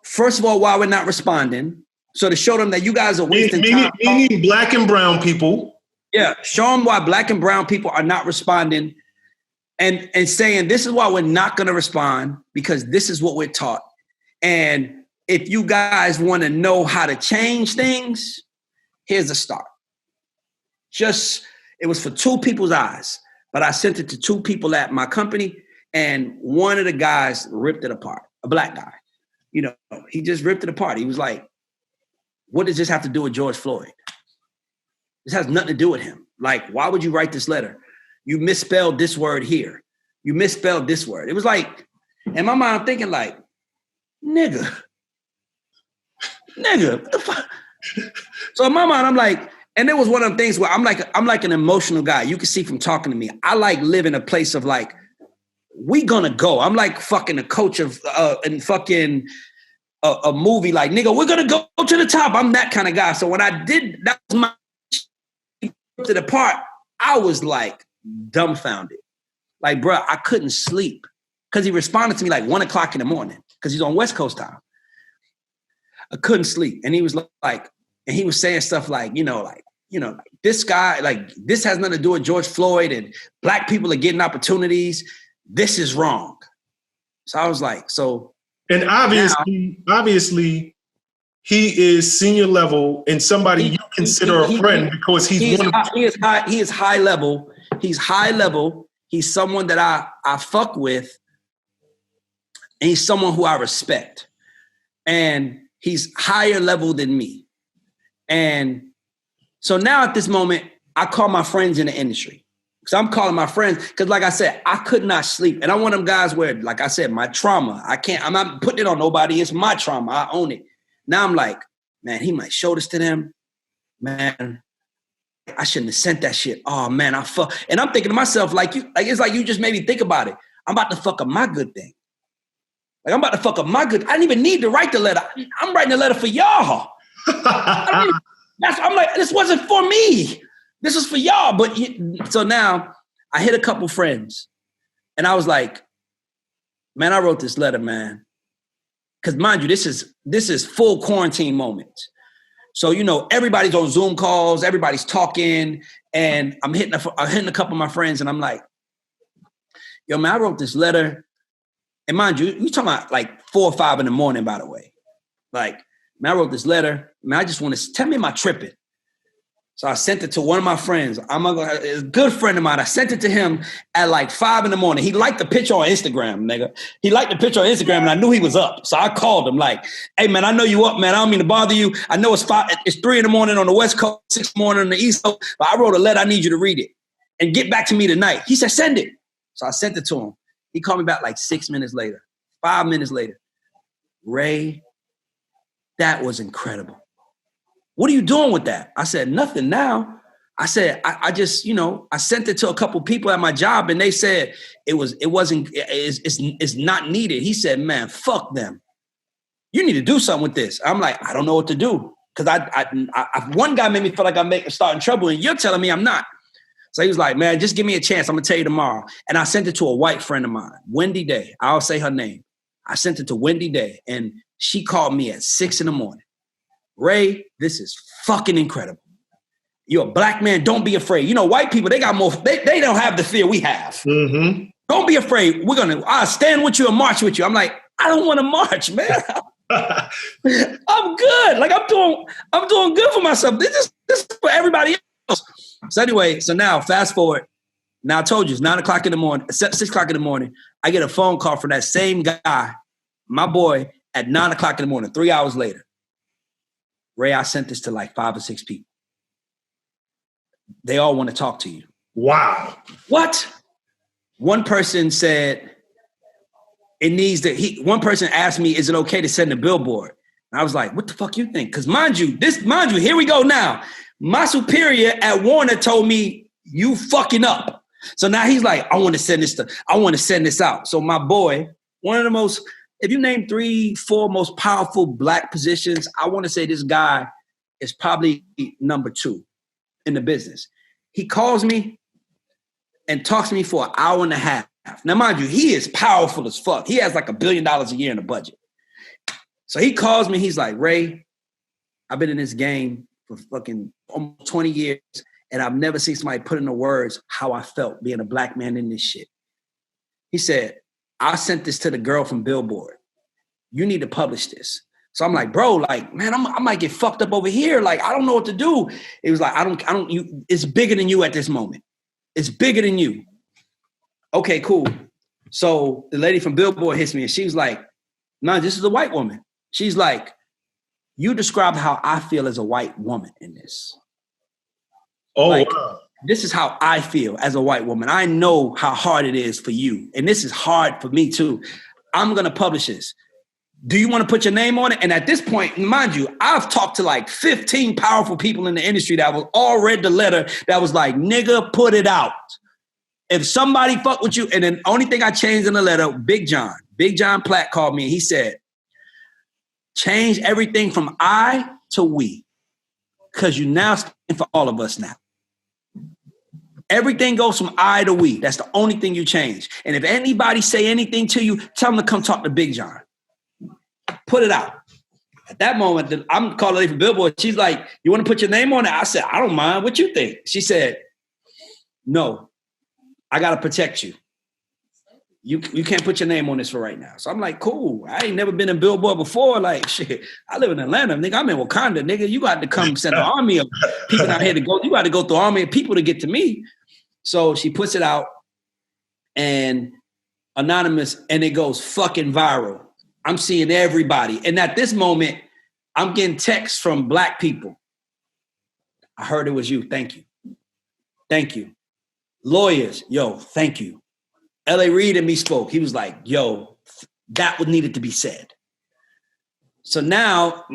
first of all, why we're not responding. So to show them that you guys are wasting time. Meaning black and brown people. Yeah, show them why black and brown people are not responding, and saying this is why we're not going to respond, because this is what we're taught. And if you guys want to know how to change things, here's a start. It was for two people's eyes, but I sent it to two people at my company, and one of the guys ripped it apart, a black guy. You know, he just ripped it apart. He was like, what does this have to do with George Floyd? This has nothing to do with him. Like, why would you write this letter? You misspelled this word here. You misspelled this word. It was like, in my mind, I'm thinking like, nigga, what the fuck? So in my mind, I'm like, and it was one of them things where I'm like an emotional guy. You can see from talking to me. I like live in a place of like, we gonna go. I'm like fucking a coach of and fucking a movie, like, nigga, we're gonna go to the top. I'm that kind of guy. So when I did, that was my to the part, I was like dumbfounded. Like, bro, I couldn't sleep because he responded to me like 1 o'clock in the morning because he's on West Coast time. I couldn't sleep. And he was like, and he was saying stuff like, this guy, like, this has nothing to do with George Floyd and black people are getting opportunities. This is wrong. So I was like, so. And obviously, he is senior level and somebody you consider a friend because he is high level. He's high level. He's someone that I fuck with. And he's someone who I respect. And he's higher level than me. And so now at this moment, I call my friends in the industry. So I'm calling my friends because, like I said, I could not sleep. And I'm one of them guys where, like I said, my trauma, I'm not putting it on nobody. It's my trauma. I own it. Now I'm like, man, he might show this to them. Man, I shouldn't have sent that shit. Oh man, and I'm thinking to myself, it's like you just made me think about it. I'm about to fuck up my good thing. Like, I'm about to fuck up my good. I didn't even need to write the letter. I'm writing the letter for y'all. I'm like, this wasn't for me. This is for y'all. But so now I hit a couple friends and I was like, man, I wrote this letter, man. Because mind you, this is full quarantine moment. So, everybody's on Zoom calls, everybody's talking, and I'm hitting a couple of my friends, and I'm like, yo, man, I wrote this letter. And mind you, we talking about like 4 or 5 in the morning, by the way. Like, man, I wrote this letter. Man, I just want to tell me am I tripping? So I sent it to one of my friends. A good friend of mine. I sent it to him at like 5 in the morning. He liked the picture on Instagram, nigga. He liked the picture on Instagram, and I knew he was up. So I called him like, hey, man, I know you up, man. I don't mean to bother you. I know it's 3 in the morning on the West Coast, 6 in the morning on the East Coast, but I wrote a letter. I need you to read it and get back to me tonight. He said, send it. So I sent it to him. He called me back like 6 minutes later, 5 minutes later. Ray, that was incredible. What are you doing with that? I said, nothing now. I said, I just, I sent it to a couple people at my job and they said it's not needed. He said, man, fuck them. You need to do something with this. I'm like, I don't know what to do. Cause one guy made me feel like I'm starting trouble and you're telling me I'm not. So he was like, man, just give me a chance. I'm gonna tell you tomorrow. And I sent it to a white friend of mine, Wendy Day. I'll say her name. I sent it to Wendy Day and she called me at 6 in the morning. Ray, this is fucking incredible. You're a black man. Don't be afraid. White people, they got more, they don't have the fear we have. Mm-hmm. Don't be afraid. I'll stand with you and march with you. I'm like, I don't want to march, man. I'm good. Like I'm doing good for myself. This is for everybody else. So anyway, so now fast forward. Now I told you it's 9 o'clock in the morning, 6 o'clock in the morning. I get a phone call from that same guy, my boy, at 9 o'clock in the morning, 3 hours later. Ray, I sent this to like 5 or 6 people. They all want to talk to you. Wow. What? One person said it needs to, one person asked me, is it okay to send a billboard? And I was like, what the fuck you think? Because mind you, here we go now. My superior at Warner told me, you fucking up. So now he's like, I want to send this out. So my boy, one of the most, if you name 3, 4 most powerful Black positions, I want to say this guy is probably number 2 in the business. He calls me and talks to me for an hour and a half. Now, mind you, he is powerful as fuck. He has like $1 billion a year in the budget. So he calls me. He's like, Ray, I've been in this game for fucking almost 20 years. And I've never seen somebody put into words how I felt being a Black man in this shit. He said, I sent this to the girl from Billboard. You need to publish this. So I'm like, bro, like, man, I might get fucked up over here. Like, I don't know what to do. It was like, it's bigger than you at this moment. It's bigger than you. Okay, cool. So the lady from Billboard hits me and she was like, no, this is a white woman. She's like, you described how I feel as a white woman in this. Oh, like, wow. This is how I feel as a white woman. I know how hard it is for you. And this is hard for me too. I'm going to publish this. Do you want to put your name on it? And at this point, mind you, I've talked to like 15 powerful people in the industry that was all read the letter that was like, nigga, put it out. If somebody fuck with you, and then only thing I changed in the letter, Big John Platt called me and he said, change everything from I to we, because you now stand for all of us now. Everything goes from I to we. That's the only thing you change. And if anybody say anything to you, tell them to come talk to Big John. Put it out. At that moment, I'm calling her from Billboard. She's like, you want to put your name on it? I said, I don't mind. What you think? She said, no, I got to protect you. You can't put your name on this for right now. So I'm like, cool. I ain't never been in Billboard before. Like, shit, I live in Atlanta. Nigga, I'm in Wakanda. Nigga, you got to come send an army of people out here to go. You got to go through an army of people to get to me. So she puts it out and anonymous, and it goes fucking viral. I'm seeing everybody. And at this moment, I'm getting texts from Black people. I heard it was you. Thank you. Thank you. Lawyers, yo, thank you. L.A. Reid and me spoke. He was like, yo, that was needed to be said. So now,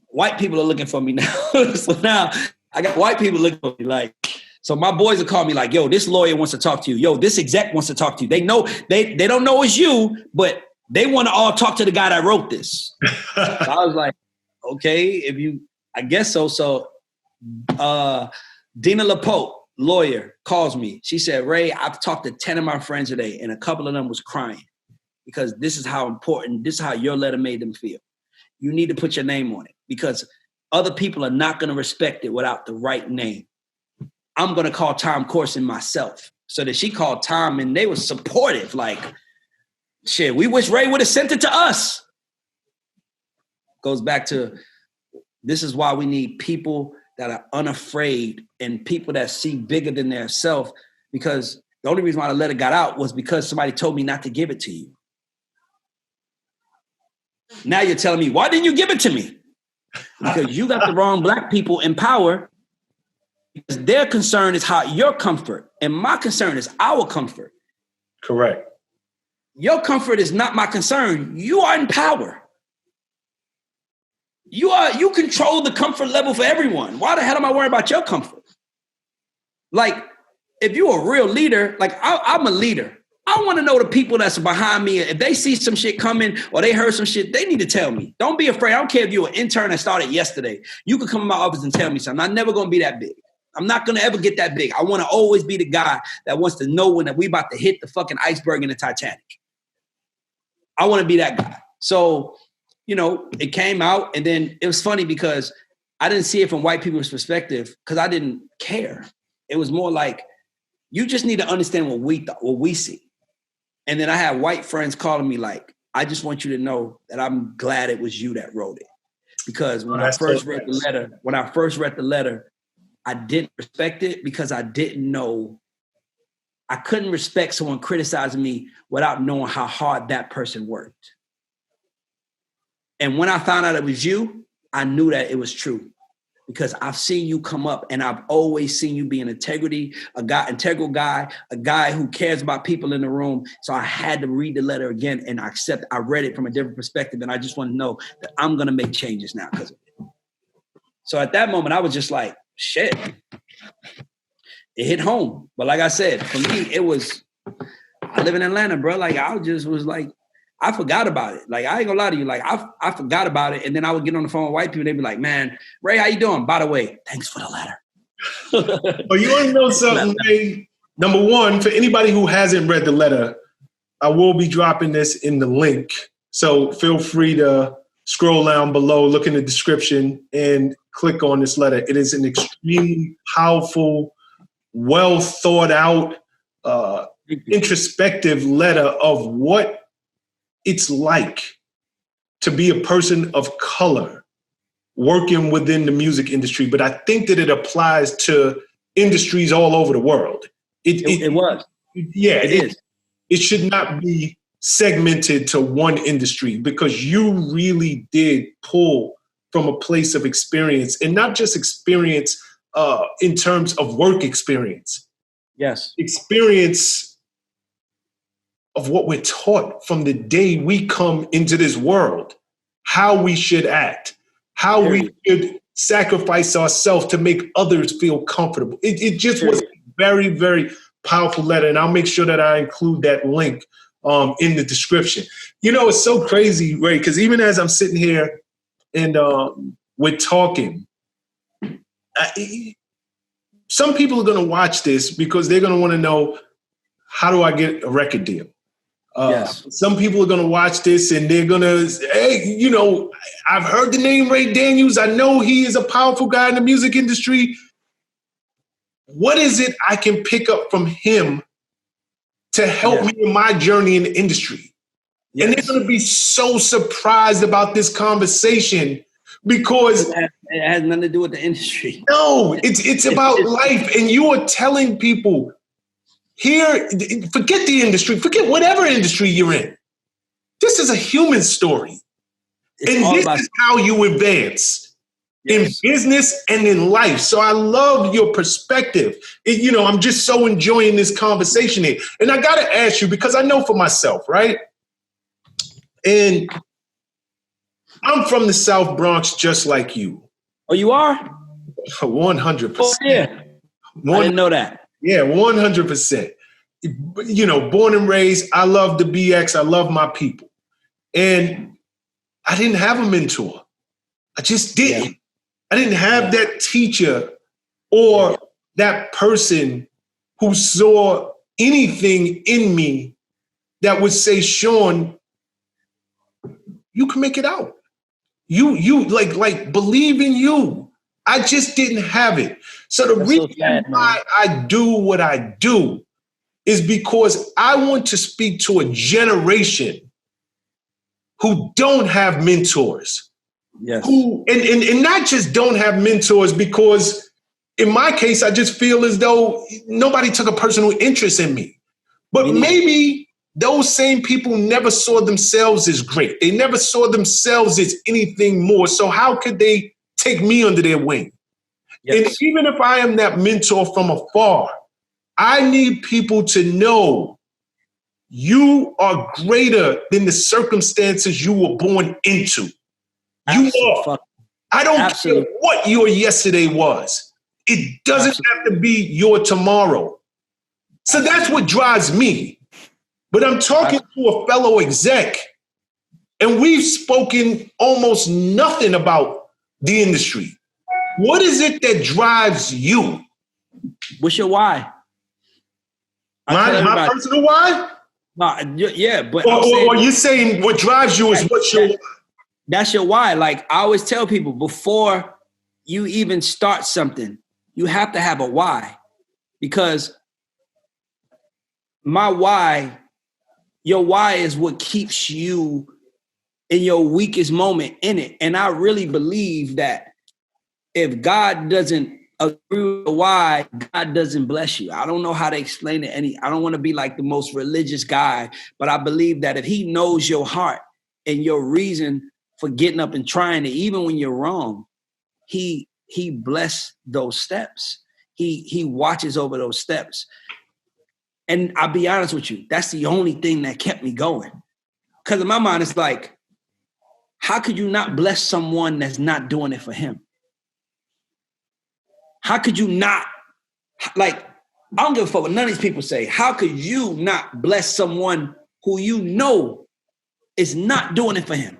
white people are looking for me now. So now, I got white people looking for me like, so my boys will call me like, yo, this lawyer wants to talk to you. Yo, this exec wants to talk to you. They know, they don't know it's you, but they want to all talk to the guy that wrote this. So I was like, okay, I guess so. So Dina LaPote, lawyer, calls me. She said, Ray, I've talked to 10 of my friends today, and a couple of them was crying because this is how important, this is how your letter made them feel. You need to put your name on it because other people are not going to respect it without the right name. I'm going to call Tom Corson myself. So that she called Tom, and they were supportive. Like, shit, we wish Ray would have sent it to us. Goes back to, this is why we need people that are unafraid and people that see bigger than their self, because the only reason why the letter got out was because somebody told me not to give it to you. Now you're telling me, why didn't you give it to me? Because you got the wrong Black people in power, because their concern is how your comfort, and my concern is our comfort. Correct. Your comfort is not my concern. You are in power. You control the comfort level for everyone. Why the hell am I worried about your comfort? Like, if you're a real leader, like I'm a leader. I want to know the people that's behind me. If they see some shit coming or they heard some shit, they need to tell me. Don't be afraid. I don't care if you're an intern that started yesterday. You can come in my office and tell me something. I'm never going to be that big. I'm not going to ever get that big. I want to always be the guy that wants to know when we about to hit the fucking iceberg in the Titanic. I want to be that guy. So, you know, it came out, and then it was funny because I didn't see it from white people's perspective because I didn't care. It was more like, you just need to understand what we see. And then I had white friends calling me like, I just want you to know that I'm glad it was you that wrote it. Because when I first read the letter, I didn't respect it because I didn't know. I couldn't respect someone criticizing me without knowing how hard that person worked. And when I found out it was you, I knew that it was true, because I've seen you come up, and I've always seen you be an integral guy, a guy who cares about people in the room. So I had to read the letter again, and I read it from a different perspective. And I just want to know that I'm going to make changes now because of it. So at that moment, I was just like, shit. It hit home. But like I said, for me, I live in Atlanta, bro. Like I forgot about it. Like, I ain't gonna lie to you. Like, I forgot about it. And then I would get on the phone with white people. They'd be like, man, Ray, how you doing? By the way, thanks for the letter. Well, you want to know something, Ray? Number one, for anybody who hasn't read the letter, I will be dropping this in the link. So feel free to scroll down below, look in the description, and click on this letter. It is an extremely powerful, well thought out, introspective letter of what it's like to be a person of color working within the music industry. But I think that it applies to industries all over the world. It was. Yeah, it is. It should not be segmented to one industry, because you really did pull from a place of experience, and not just experience in terms of work experience. Yes. Experience of what we're taught from the day we come into this world, how we should act, how we should sacrifice ourselves to make others feel comfortable. It just was a very, very powerful letter. And I'll make sure that I include that link in the description. You know, it's so crazy, Ray, because even as I'm sitting here and we're talking, some people are going to watch this because they're going to want to know, how do I get a record deal? Yes. Some people are going to watch this and they're going to, hey, you know, I've heard the name Ray Daniels. I know he is a powerful guy in the music industry. What is it I can pick up from him to help me in my journey in the industry? Yes. And they're going to be so surprised about this conversation, because it has nothing to do with the industry. No, it's about life. And you are telling people, here, forget the industry, forget whatever industry you're in. This is a human story. And this is how you advance in business and in life. So I love your perspective. You know, I'm just so enjoying this conversation here. And I got to ask you, because I know for myself, right? And I'm from the South Bronx, just like you. Oh, you are? 100%. Oh, yeah. I didn't know that. Yeah, 100%. You know, born and raised, I love the BX. I love my people. And I didn't have a mentor. I just didn't. Yeah. I didn't have that teacher or that person who saw anything in me that would say, Shawn, you can make it out. You like believe in you. I just didn't have it. So the reason why I do what I do is because I want to speak to a generation who don't have mentors. Yes. Who and not just don't have mentors, because in my case, I just feel as though nobody took a personal interest in me. But maybe those same people never saw themselves as great. They never saw themselves as anything more. So how could they take me under their wing? Yes. And even if I am that mentor from afar, I need people to know you are greater than the circumstances you were born into. You are. I don't care what your yesterday was. It doesn't have to be your tomorrow. So that's what drives me. But I'm talking to a fellow exec, and we've spoken almost nothing about the industry. What is it that drives you? What's your why? My personal why? Yeah, but or you're saying what drives you is what's your why? That's your why. Like I always tell people, before you even start something, you have to have a why. Because my why, your why is what keeps you in your weakest moment in it. And I really believe that if God doesn't agree with why God doesn't bless you. I don't know how to explain it. I don't want to be like the most religious guy, but I believe that if he knows your heart and your reason for getting up and trying it, even when you're wrong, he bless those steps. He watches over those steps. And I'll be honest with you, that's the only thing that kept me going. Because in my mind, it's like, how could you not bless someone that's not doing it for him? How could you not, like, I don't give a fuck what none of these people say. How could you not bless someone who you know is not doing it for him?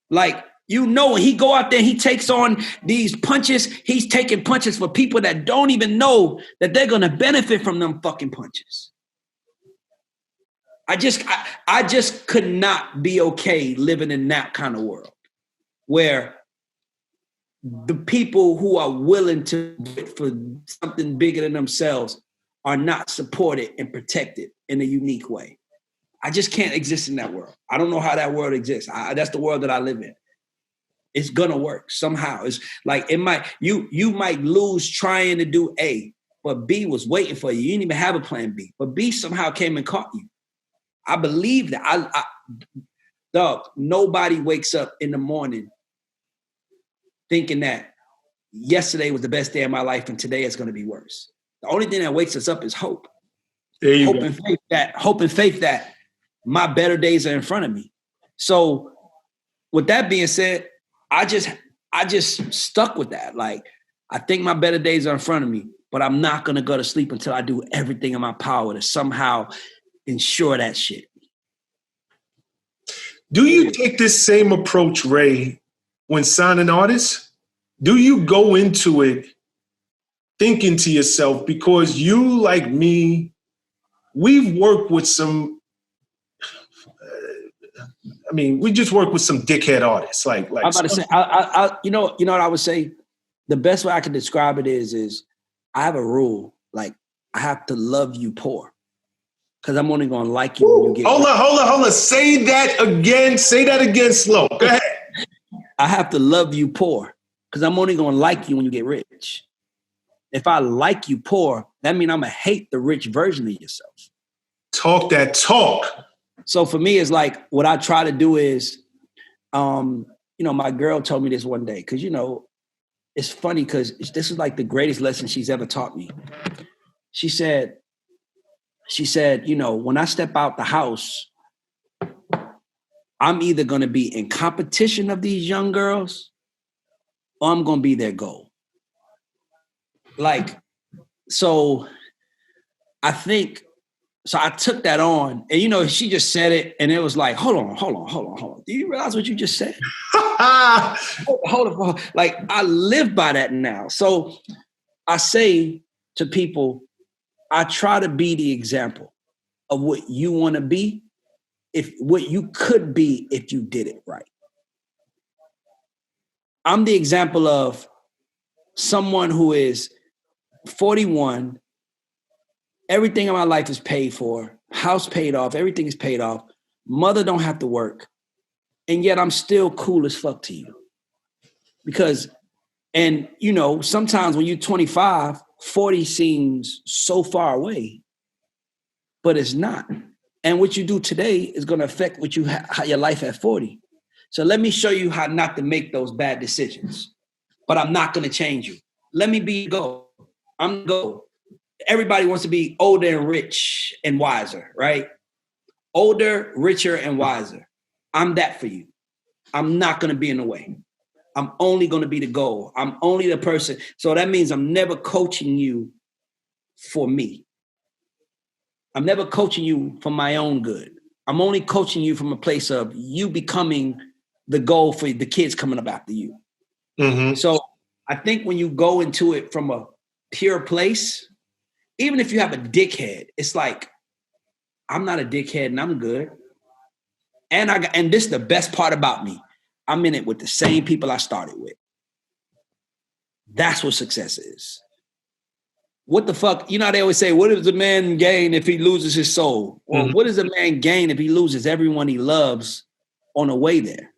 Like, you know, when he go out there and he takes on these punches, he's taking punches for people that don't even know that they're going to benefit from them fucking punches. I just could not be okay living in that kind of world where the people who are willing to do it for something bigger than themselves are not supported and protected in a unique way. I just can't exist in that world. I don't know how that world exists. That's the world that I live in. It's gonna work somehow. It's like you might lose trying to do A, but B was waiting for you. You didn't even have a plan B, but B somehow came and caught you. I believe that. Dog, nobody wakes up in the morning thinking that yesterday was the best day of my life and today is going to be worse. The only thing that wakes us up is hope. Hope and faith that my better days are in front of me. So with that being said, I just stuck with that. Like, I think my better days are in front of me, but I'm not going to go to sleep until I do everything in my power to somehow ensure that shit. Do you take this same approach, Ray, when signing artists? Do you go into it thinking to yourself, because you, like me, we've worked with some, we just work with some dickhead artists. Like I'm about to say, you know what I would say? The best way I can describe it is I have a rule. Like, I have to love you poor. Because I'm only going to like you when you get Hold on. Say that again slow. Go ahead. I have to love you poor because I'm only going to like you when you get rich. If I like you poor, that means I'm going to hate the rich version of yourself. Talk that talk. So for me, it's like what I try to do is, my girl told me this one day because, it's funny because this is like the greatest lesson she's ever taught me. She said, when I step out the house, I'm either going to be in competition of these young girls or I'm going to be their goal. Like, so I took that on and, she just said it and it was like, hold on. Do you realize what you just said? hold on. Like, I live by that now. So I say to people, I try to be the example of what you want to be, what you could be if you did it right. I'm the example of someone who is 41, everything in my life is paid for, house paid off, everything is paid off, mother don't have to work, and yet I'm still cool as fuck to you. Because, sometimes when you're 25, 40 seems so far away, but it's not. And what you do today is going to affect what how your life at 40. So let me show you how not to make those bad decisions. But I'm not going to change you. Let me be go. I'm go. Everybody wants to be older and rich and wiser, right? Older, richer, and wiser. I'm that for you. I'm not going to be in the way. I'm only going to be the goal. I'm only the person. So that means I'm never coaching you for me. I'm never coaching you for my own good. I'm only coaching you from a place of you becoming the goal for the kids coming up after you. Mm-hmm. So I think when you go into it from a pure place, even if you have a dickhead, it's like, I'm not a dickhead and I'm good. And this is the best part about me. I'm in it with the same people I started with. That's what success is. What the fuck? They always say, what does a man gain if he loses his soul? Well, mm-hmm. What does a man gain if he loses everyone he loves on the way there?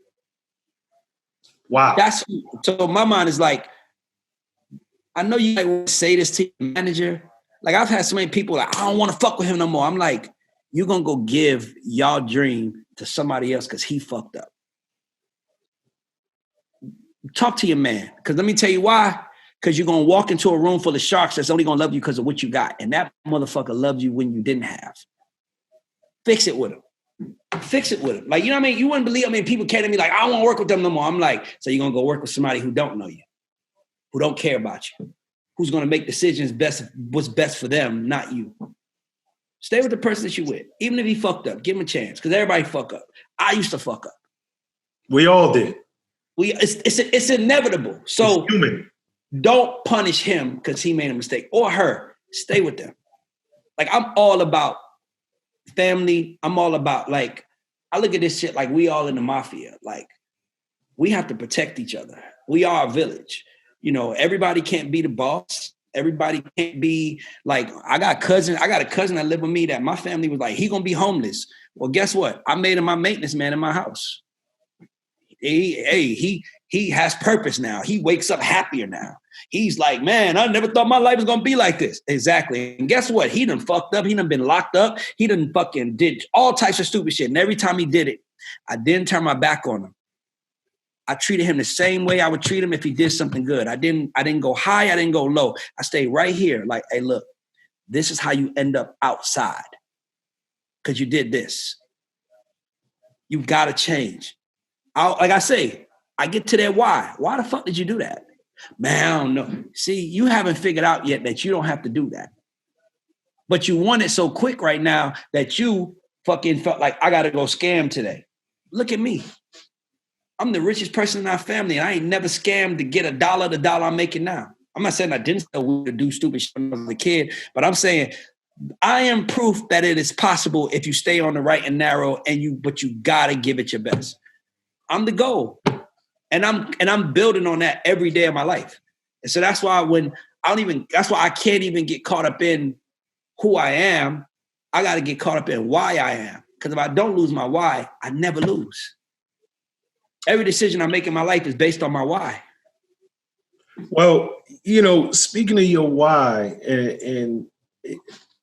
Wow. So my mind is like, I know you might say this to your manager. Like I've had so many people like, I don't want to fuck with him no more. I'm like, you're going to go give y'all dream to somebody else because he fucked up. Talk to your man. Because let me tell you why. Because you're going to walk into a room full of sharks that's only going to love you because of what you got. And that motherfucker loved you when you didn't have. Fix it with him. Fix it with him. Like, you know what I mean? You wouldn't believe, people came to me like, I don't want to work with them no more. I'm like, so you're going to go work with somebody who don't know you, who don't care about you, who's going to make decisions what's best for them, not you. Stay with the person that you with. Even if he fucked up, give him a chance. Because everybody fuck up. I used to fuck up. We all did. It's inevitable. So it's human. Don't punish him because he made a mistake, or her. Stay with them. Like, I'm all about family. I'm all about, like, I look at this shit like we all in the mafia. Like, we have to protect each other. We are a village. You know, everybody can't be the boss. Everybody can't be like, I got a cousin that lived with me that my family was like, he gonna be homeless. Well, guess what? I made him my maintenance man in my house. He has purpose now. He wakes up happier now. He's like, man, I never thought my life was gonna be like this. Exactly. And guess what? He done fucked up. He done been locked up. He done fucking did all types of stupid shit. And every time he did it, I didn't turn my back on him. I treated him the same way I would treat him if he did something good. I didn't go high. I didn't go low. I stayed right here. Like, hey, look, this is how you end up outside because you did this. You got to change. Like I say, I get to that why. Why the fuck did you do that? Man, I don't know. See, you haven't figured out yet that you don't have to do that. But you want it so quick right now that you fucking felt like, I got to go scam today. Look at me. I'm the richest person in our family, and I ain't never scammed to get the dollar I'm making now. I'm not saying I didn't sell weed to do stupid shit when I was a kid, but I'm saying I am proof that it is possible if you stay on the right and narrow, but you gotta give it your best. I'm the goal, and I'm building on that every day of my life. And so that's why that's why I can't even get caught up in who I am. I got to get caught up in why I am, because if I don't lose my why, I never lose. Every decision I make in my life is based on my why. Well, speaking of your why, and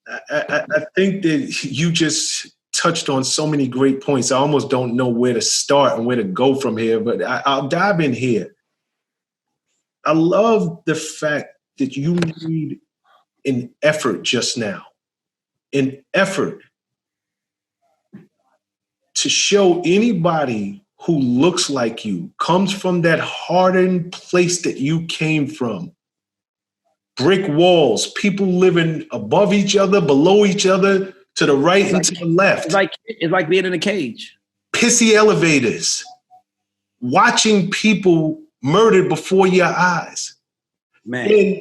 I think that you just touched on so many great points. I almost don't know where to start and where to go from here, but I'll dive in here. I love the fact that you need an effort just now, an effort to show anybody who looks like you, comes from that hardened place that you came from. Brick walls, people living above each other, below each other, to the right and to the left. It's like being in a cage. Pissy elevators, watching people murdered before your eyes. Man. And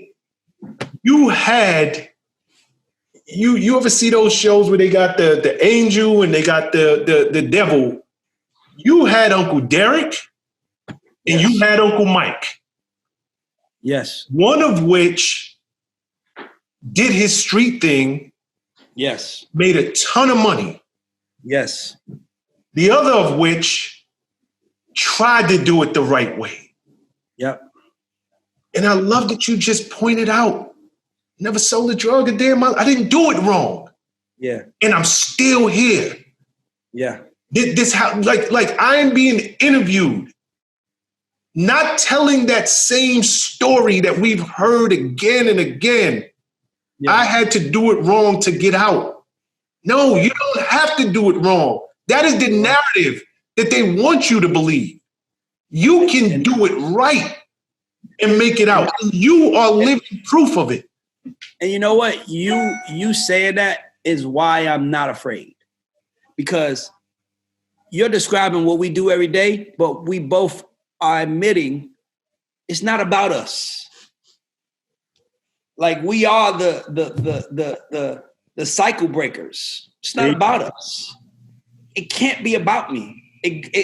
you ever see those shows where they got the angel and they got the devil? You had Uncle Derek and you had Uncle Mike. Yes. One of which did his street thing. Yes. Made a ton of money. Yes. The other of which tried to do it the right way. Yep. And I love that you just pointed out, never sold a drug a day in my life. I didn't do it wrong. Yeah. And I'm still here. Yeah. This how like I am being interviewed, not telling that same story that we've heard again and again. Yeah. I had to do it wrong to get out. No, you don't have to do it wrong. That is the narrative that they want you to believe. You can do it right and make it out. And you are living proof of it. And you know what? You saying that is why I'm not afraid. Because you're describing what we do every day, but we both are admitting it's not about us. Like, we are the cycle breakers. It's not about us. It can't be about me.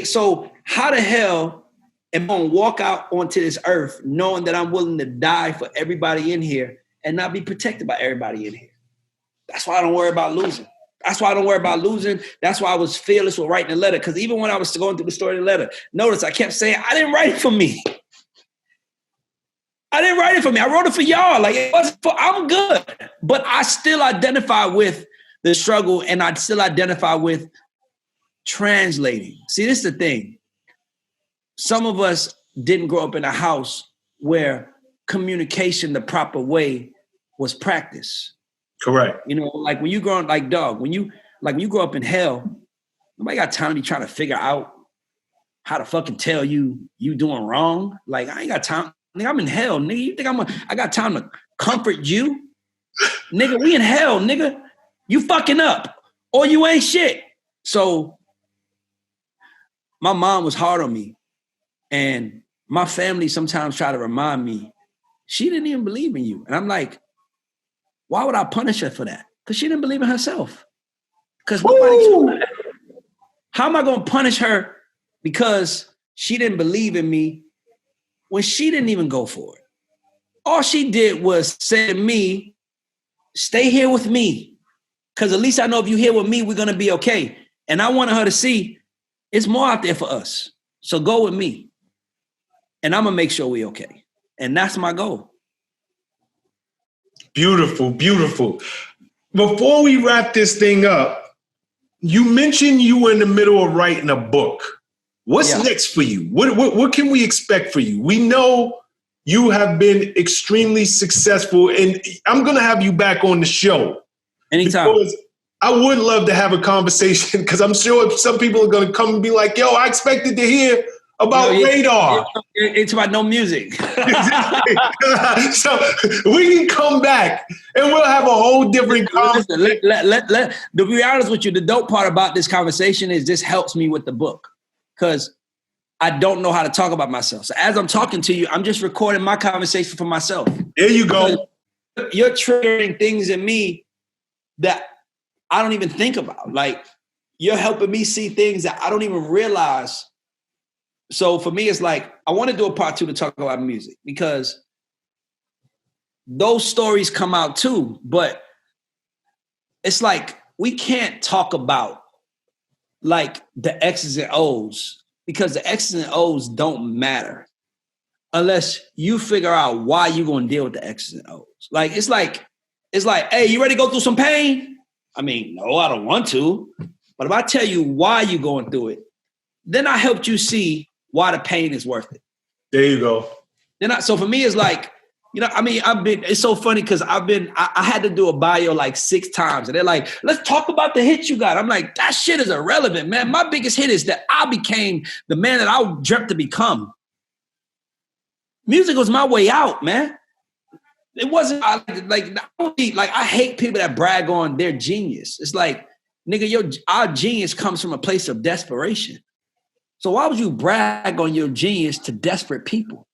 So how the hell am I gonna walk out onto this earth knowing that I'm willing to die for everybody in here and not be protected by everybody in here? That's why I don't worry about losing. That's why I was fearless with writing the letter. Because even when I was going through the story of the letter, notice I kept saying, I didn't write it for me. I didn't write it for me. I wrote it for y'all. Like, it wasn't for, I'm good. But I still identify with the struggle, and I still identify with translating. See, this is the thing. Some of us didn't grow up in a house where communication the proper way was practiced. Correct. You know, like when you grow up, like dog, when you grow up in hell, nobody got time to be trying to figure out how to fucking tell you doing wrong. Like, I ain't got time. Nigga, I'm in hell, nigga. You think I got time to comfort you? Nigga, we in hell, nigga. You fucking up or you ain't shit. So my mom was hard on me, and my family sometimes try to remind me, she didn't even believe in you. And I'm like, why would I punish her for that? Because she didn't believe in herself. Because nobody told her that. How am I going to punish her because she didn't believe in me when she didn't even go for it? All she did was say to me, stay here with me, because at least I know if you're here with me, we're going to be okay. And I wanted her to see it's more out there for us. So go with me, and I'm going to make sure we're okay. And that's my goal. Beautiful, beautiful. Before we wrap this thing up, you mentioned you were in the middle of writing a book. What's next for you? What can we expect for you? We know you have been extremely successful, and I'm going to have you back on the show. Anytime. Because I would love to have a conversation, because I'm sure some people are going to come and be like, yo, I expected to hear about RAYDAR. It's about no music. So we can come back and we'll have a whole different conversation. To be honest with you, the dope part about this conversation is this helps me with the book, because I don't know how to talk about myself. So as I'm talking to you, I'm just recording my conversation for myself. There you go. You're triggering things in me that I don't even think about. Like, you're helping me see things that I don't even realize. So for me, it's like, I want to do a part 2 to talk about music, because those stories come out too, but it's like, we can't talk about like the X's and O's, because the X's and O's don't matter unless you figure out why you're going to deal with the X's and O's. Like, it's like, hey, you ready to go through some pain? I mean, no, I don't want to. But if I tell you why you're going through it, then I helped you see why the pain is worth it. There you go. So for me, it's like, you know, I mean, it's so funny because I had to do a bio like 6 times, and they're like, let's talk about the hits you got. I'm like, that shit is irrelevant, man. My biggest hit is that I became the man that I dreamt to become. Music was my way out, man. It wasn't like I hate people that brag on their genius. It's like, nigga, our genius comes from a place of desperation. So why would you brag on your genius to desperate people?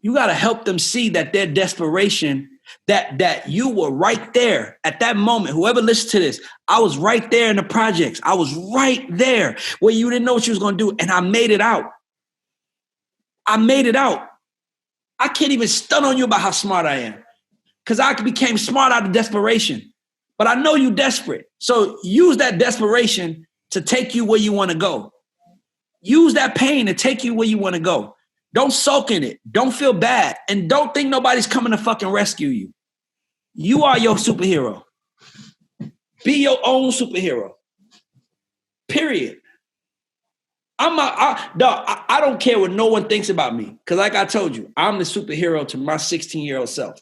You got to help them see that their desperation, that you were right there at that moment. Whoever listens to this, I was right there in the projects. I was right there where you didn't know what you was going to do, and I made it out. I can't even stun on you about how smart I am, because I became smart out of desperation. But I know you desperate. So use that desperation to take you where you want to go. Use that pain to take you where you want to go. Don't sulk in it. Don't feel bad. And don't think nobody's coming to fucking rescue you. You are your superhero. Be your own superhero. Period. I don't care what no one thinks about me. Because like I told you, I'm the superhero to my 16-year-old self.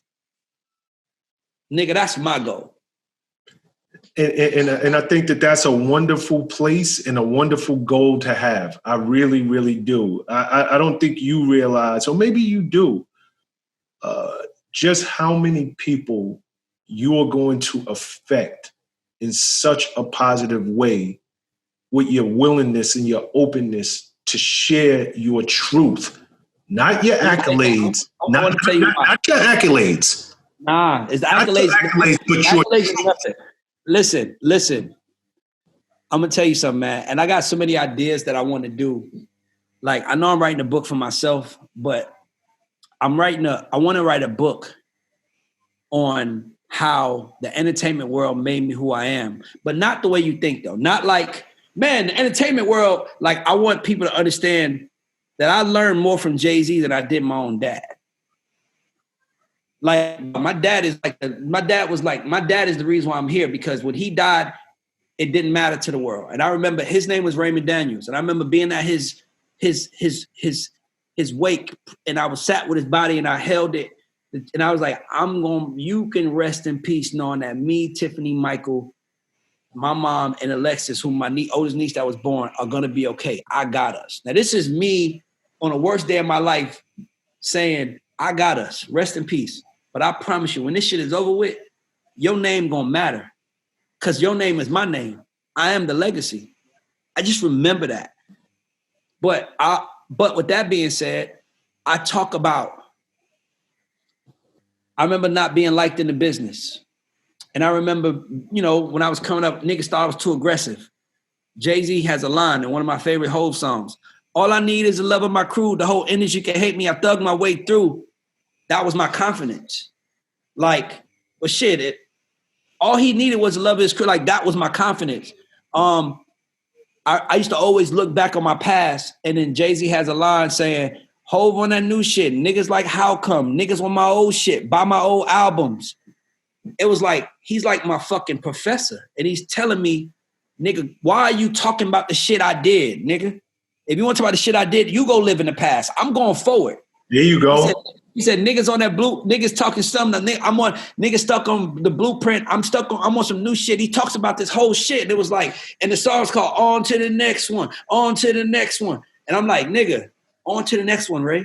Nigga, that's my goal. And I think that that's a wonderful place and a wonderful goal to have. I really, really do. I don't think you realize, or maybe you do, just how many people you are going to affect in such a positive way with your willingness and your openness to share your truth, not your accolades. Not your accolades. Nah, it's the accolades. But your Listen. I'm gonna tell you something, man. And I got so many ideas that I want to do. Like, I know I'm writing a book for myself, but I want to write a book on how the entertainment world made me who I am, but not the way you think, though. Not like, man, the entertainment world, like, I want people to understand that I learned more from Jay-Z than I did my own dad. Like my dad is my dad is the reason why I'm here, because when he died, it didn't matter to the world. And I remember his name was Raymond Daniels. And I remember being at his wake, and I was sat with his body and I held it. And I was like, you can rest in peace knowing that me, Tiffany, Michael, my mom, and Alexis, who my oldest niece that was born, are gonna be okay. I got us. Now this is me on the worst day of my life saying, I got us, rest in peace. But I promise you, when this shit is over with, your name gonna matter. Because your name is my name. I am the legacy. I just remember that. But with that being said, I remember not being liked in the business. And I remember, when I was coming up, niggas thought I was too aggressive. Jay-Z has a line in one of my favorite Hov songs. All I need is the love of my crew. The whole industry can hate me. I thug my way through. That was my confidence. But shit, all he needed was the love of his crew. Like, that was my confidence. I used to always look back on my past, and then Jay-Z has a line saying, Hov on that new shit. Niggas like, how come? Niggas want my old shit. Buy my old albums. It was like, he's like my fucking professor. And he's telling me, nigga, why are you talking about the shit I did, nigga? If you want to talk about the shit I did, you go live in the past. I'm going forward. There you go. He said niggas on that niggas talking something. Niggas stuck on the blueprint. I'm on some new shit. He talks about this whole shit. And it was like, and the song's called On to the Next One, On to the Next One. And I'm like, nigga, on to the next one, Ray.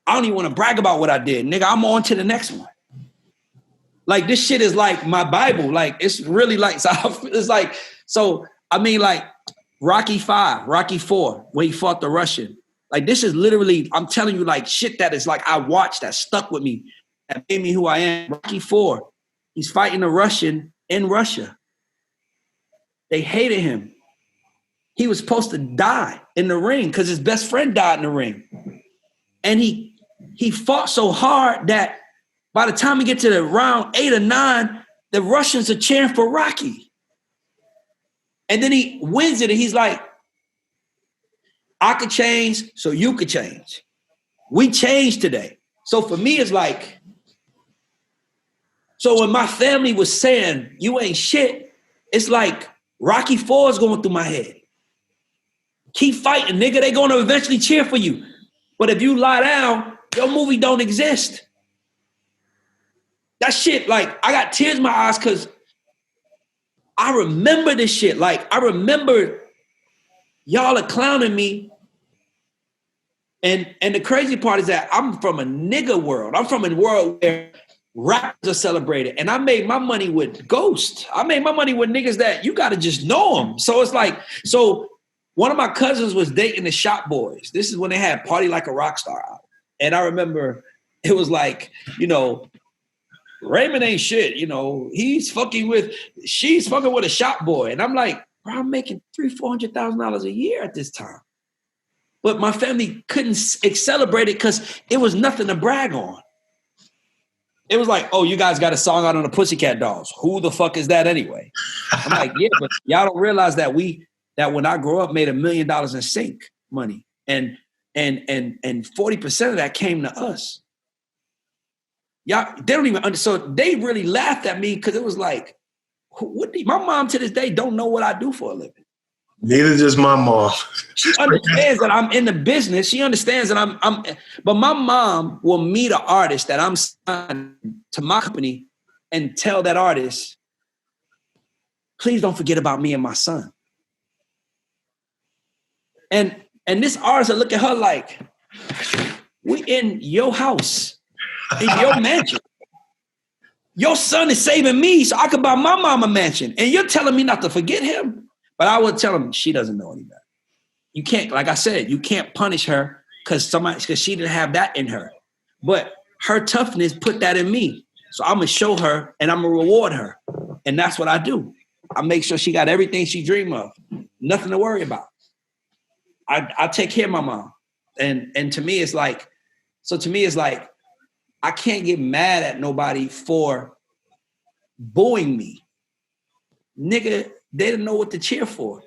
I don't even want to brag about what I did. Nigga, I'm on to the next one. Like, this shit is like my Bible. Like, it's really like, like Rocky 5, Rocky 4, where he fought the Russian. Like, this is literally, I'm telling you, like, shit that is like, I watched, that stuck with me, that made me who I am. Rocky 4, he's fighting a Russian in Russia. They hated him. He was supposed to die in the ring because his best friend died in the ring. And he fought so hard that by the time we get to the round 8 or 9, the Russians are cheering for Rocky. And then he wins it, and he's like, I could change, so you could change. We changed today. So for me, it's like, so when my family was saying, you ain't shit, it's like Rocky 4 is going through my head. Keep fighting, nigga. They're going to eventually cheer for you. But if you lie down, your movie don't exist. That shit, like, I got tears in my eyes because I remember this shit. Like, I remember y'all are clowning me. And the crazy part is that I'm from a nigga world. I'm from a world where rappers are celebrated. And I made my money with ghosts. I made my money with niggas that you got to just know them. So it's like, so one of my cousins was dating the Shop Boys. This is when they had Party Like a Rockstar out. And I remember it was like, Raymond ain't shit, she's fucking with a Shop Boy. And I'm like, bro, I'm making $300,000-$400,000 a year at this time. But my family couldn't celebrate it because it was nothing to brag on. It was like, oh, you guys got a song out on the Pussycat Dolls. Who the fuck is that anyway? I'm like, yeah, but y'all don't realize that when I grew up, made $1 million in sync money. And 40% of that came to us. Y'all, they don't even understand. So they really laughed at me because it was like, my mom to this day don't know what I do for a living. Neither does my mom. She understands that I'm in the business. She understands that but my mom will meet an artist that I'm signed to my company and tell that artist, please don't forget about me and my son. And this artist will look at her like, we in your house, in your mansion. Your son is saving me so I can buy my mom a mansion. And you're telling me not to forget him? But I would tell him she doesn't know any better. You can't, like I said, you can't punish her because she didn't have that in her. But her toughness put that in me. So I'm going to show her and I'm going to reward her. And that's what I do. I make sure she got everything she dreamed of. Nothing to worry about. I take care of my mom. And to me, it's like, I can't get mad at nobody for booing me. Nigga, they didn't know what to cheer for.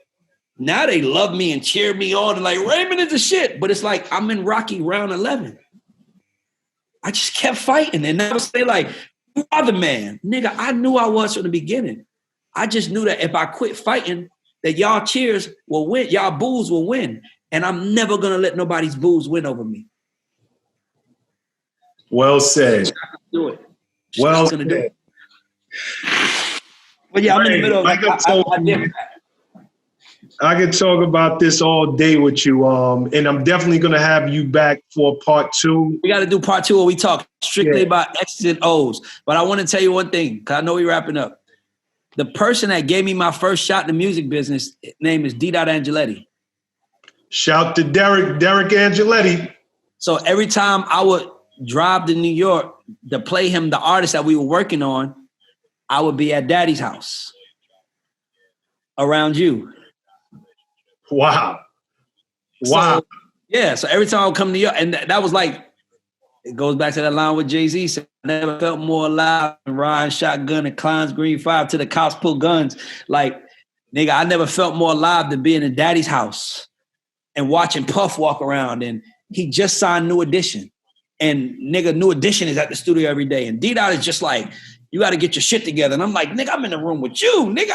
Now they love me and cheer me on and like, Raymond is the shit. But it's like, I'm in Rocky round 11. I just kept fighting. And I would say like, you are the man. Nigga, I knew I was from the beginning. I just knew that if I quit fighting, that y'all cheers will win, y'all boos will win. And I'm never gonna let nobody's boos win over me. Well said. Do it. Well said. Do it. But yeah, I'm in the middle of I could talk about this all day with you, and I'm definitely gonna have you back for part 2. We got to do part 2 where we talk strictly about X's and O's. But I want to tell you one thing, because I know we're wrapping up. The person that gave me my first shot in the music business, his name is D. Angeletti. Shout to Derek Angeletti. So every time I would drive to New York to play him the artist that we were working on, I would be at Daddy's house around you. Wow. So, yeah, so every time I would come to New York, and that was like, it goes back to that line with Jay-Z said, I never felt more alive than riding shotgun and Klein's Green 5 till the cops pull guns. Like, nigga, I never felt more alive than being in Daddy's house and watching Puff walk around. And he just signed New Edition. And nigga, New Edition is at the studio every day. And D-Dot is just like, you got to get your shit together. And I'm like, nigga, I'm in the room with you. Nigga,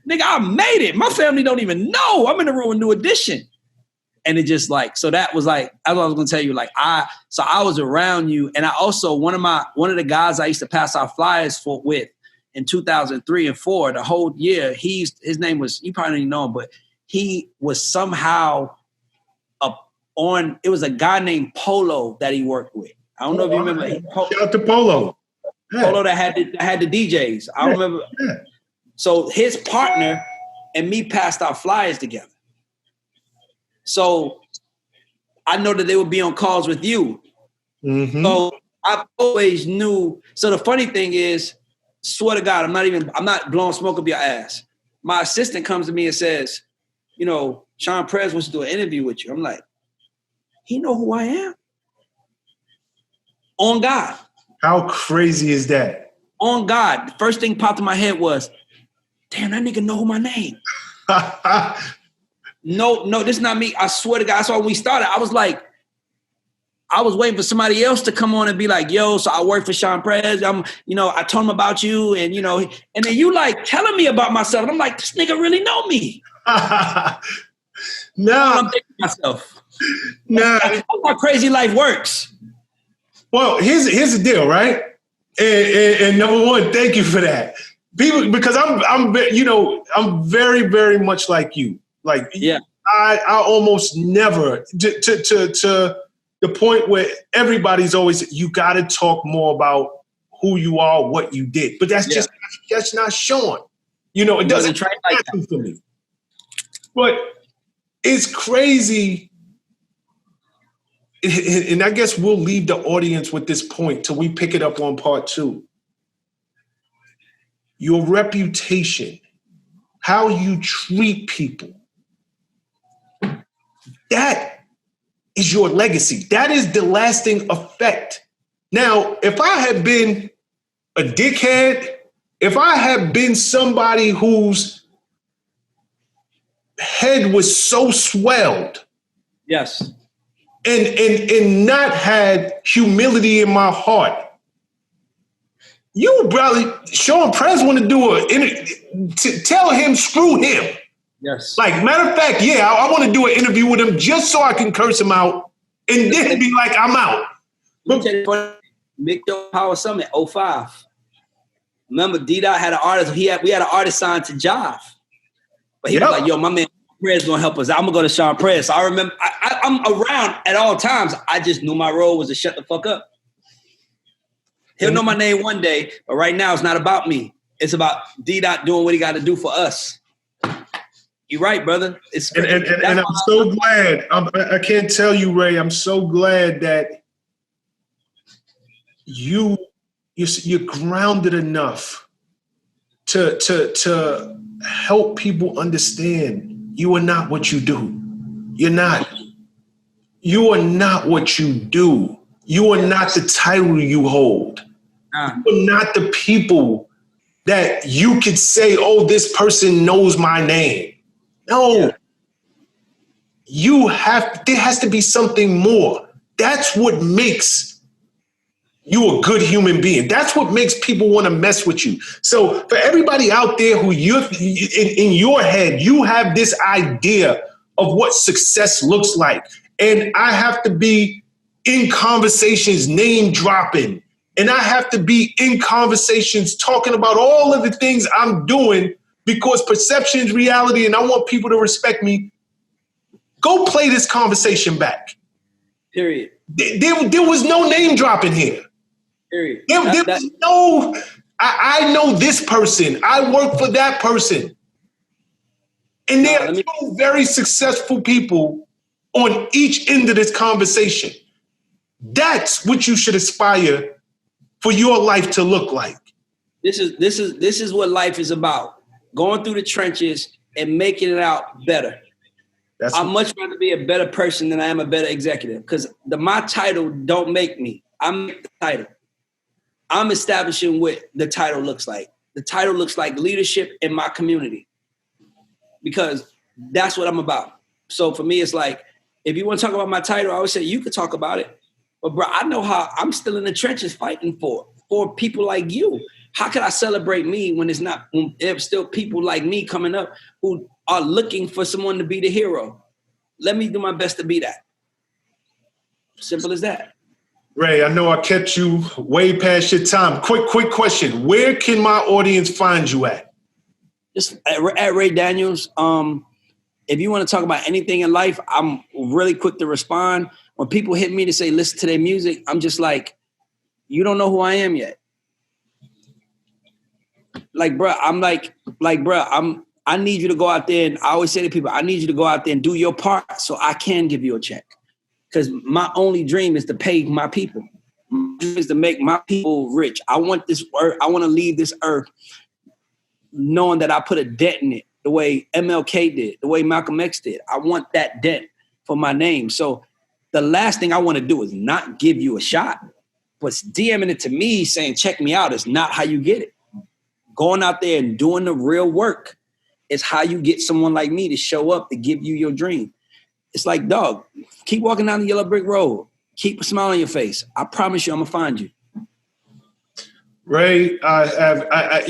nigga, I made it. My family don't even know. I'm in the room with New Edition. And it just like, so that was like, as I was going to tell you, like, I was around you. And I also, one of the guys I used to pass out flyers with in 2003 and 4, the whole year, his name was, you probably don't even know him, but he was somehow it was a guy named Polo that he worked with. I don't know if you remember. Shout out to Polo. Yeah. Polo that had the DJs. I remember. Yeah. So his partner and me passed out flyers together. So I know that they would be on calls with you. Mm-hmm. So I always knew. So the funny thing is, swear to God, I'm not blowing smoke up your ass. My assistant comes to me and says, you know, Shawn Prez wants to do an interview with you. I'm like, he know who I am? On God. How crazy is that? On God. The first thing popped in my head was, damn, that nigga know my name. No, this is not me. I swear to God. That's why when we started, I was like, I was waiting for somebody else to come on and be like, yo, so I work for Shawn Prez. I told him about you and then you like telling me about myself. And I'm like, this nigga really know me. No. I'm thinking to myself. No. That's how crazy life works. Well, here's the deal, right? And number one, thank you for that. People, because I'm very, very much like you. Like, yeah, I almost never to the point where everybody's always, you got to talk more about who you are, what you did. But that's not Shawn. It doesn't happen for me. But it's crazy. And I guess we'll leave the audience with this point till we pick it up on part 2. Your reputation, how you treat people, that is your legacy. That is the lasting effect. Now, if I had been a dickhead, if I had been somebody whose head was so swelled, yes, and not had humility in my heart, you would probably, Shawn Prez want to do tell him, screw him. Yes. Like, matter of fact, I want to do an interview with him just so I can curse him out and then be like, I'm out. Big Power Summit, 05. Remember, D-Dot had an artist. We had an artist signed to Jive. But he was like, yo, my man Prez gonna help us. I'm gonna go to Shawn Prez. So I remember, I'm around at all times. I just knew my role was to shut the fuck up. He'll know my name one day, but right now it's not about me. It's about D-Dot doing what he got to do for us. You're right, brother. And I'm so glad. I can't tell you, Ray. I'm so glad that you're grounded enough to help people understand you are not what you do. You're not. You are not what you do. You are not the title you hold. You're not the people that you could say, oh, this person knows my name. No. There has to be something more. That's what makes you a good human being. That's what makes people want to mess with you. So for everybody out there who you're in your head, you have this idea of what success looks like. And I have to be in conversations name dropping. And I have to be in conversations talking about all of the things I'm doing because perception is reality and I want people to respect me. Go play this conversation back. Period. There was no name dropping here. Period. There was no, I know this person. I work for that person. And there are two very successful people on each end of this conversation. That's what you should aspire for your life to look like. This is what life is about. Going through the trenches and making it out better. I'd much rather be a better person than I am a better executive because my title don't make me. I'm the title. I'm establishing what the title looks like. The title looks like leadership in my community because that's what I'm about. So for me, it's like, if you want to talk about my title, I always say you could talk about it. But bro, I know how I'm still in the trenches fighting for people like you. How can I celebrate me when there's still people like me coming up who are looking for someone to be the hero? Let me do my best to be that. Simple as that. Ray, I know I kept you way past your time. Quick question. Where can my audience find you at? Just at Ray Daniels. If you want to talk about anything in life, I'm really quick to respond. When people hit me to say, listen to their music, I'm just like, you don't know who I am yet. Like, bro, I need you to go out there. And I always say to people, I need you to go out there and do your part so I can give you a check. Because my only dream is to pay my people. My dream is to make my people rich. I want this earth. I want to leave this earth knowing that I put a dent in it the way MLK did, the way Malcolm X did. I want that dent for my name. So the last thing I want to do is not give you a shot. But DMing it to me saying, check me out is not how you get it. Going out there and doing the real work is how you get someone like me to show up to give you your dream. It's like, dog, keep walking down the yellow brick road. Keep a smile on your face. I promise you, I'm gonna find you. Ray, I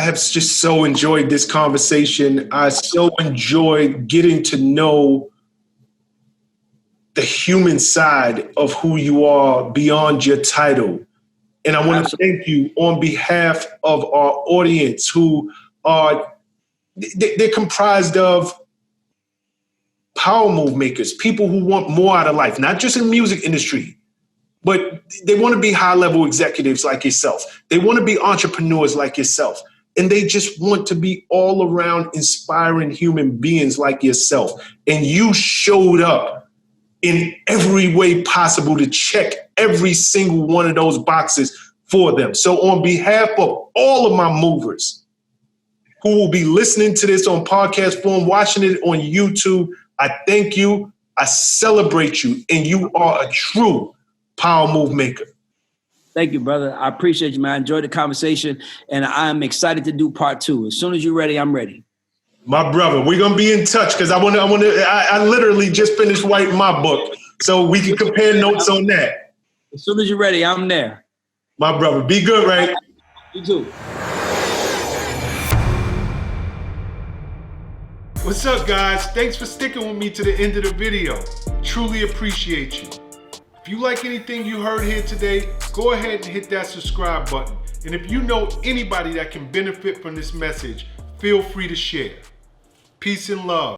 have just so enjoyed this conversation. I so enjoyed getting to know the human side of who you are beyond your title. And I want to thank you on behalf of our audience who are, they're comprised of power move makers, people who want more out of life, not just in the music industry, but they want to be high-level executives like yourself. They want to be entrepreneurs like yourself. And they just want to be all-around inspiring human beings like yourself. And you showed up in every way possible to check every single one of those boxes for them. So on behalf of all of my movers who will be listening to this on podcast form, watching it on YouTube, I thank you, I celebrate you, and you are a true power move maker. Thank you, brother. I appreciate you, man. I enjoyed the conversation, and I'm excited to do part 2. As soon as you're ready, I'm ready. My brother, we're gonna be in touch because I literally just finished writing my book, so we can compare notes on that. As soon as you're ready, I'm there. My brother, be good, Ray. You too. What's up, guys? Thanks for sticking with me to the end of the video. Truly appreciate you. If you like anything you heard here today, go ahead and hit that subscribe button. And if you know anybody that can benefit from this message, feel free to share. Peace and love.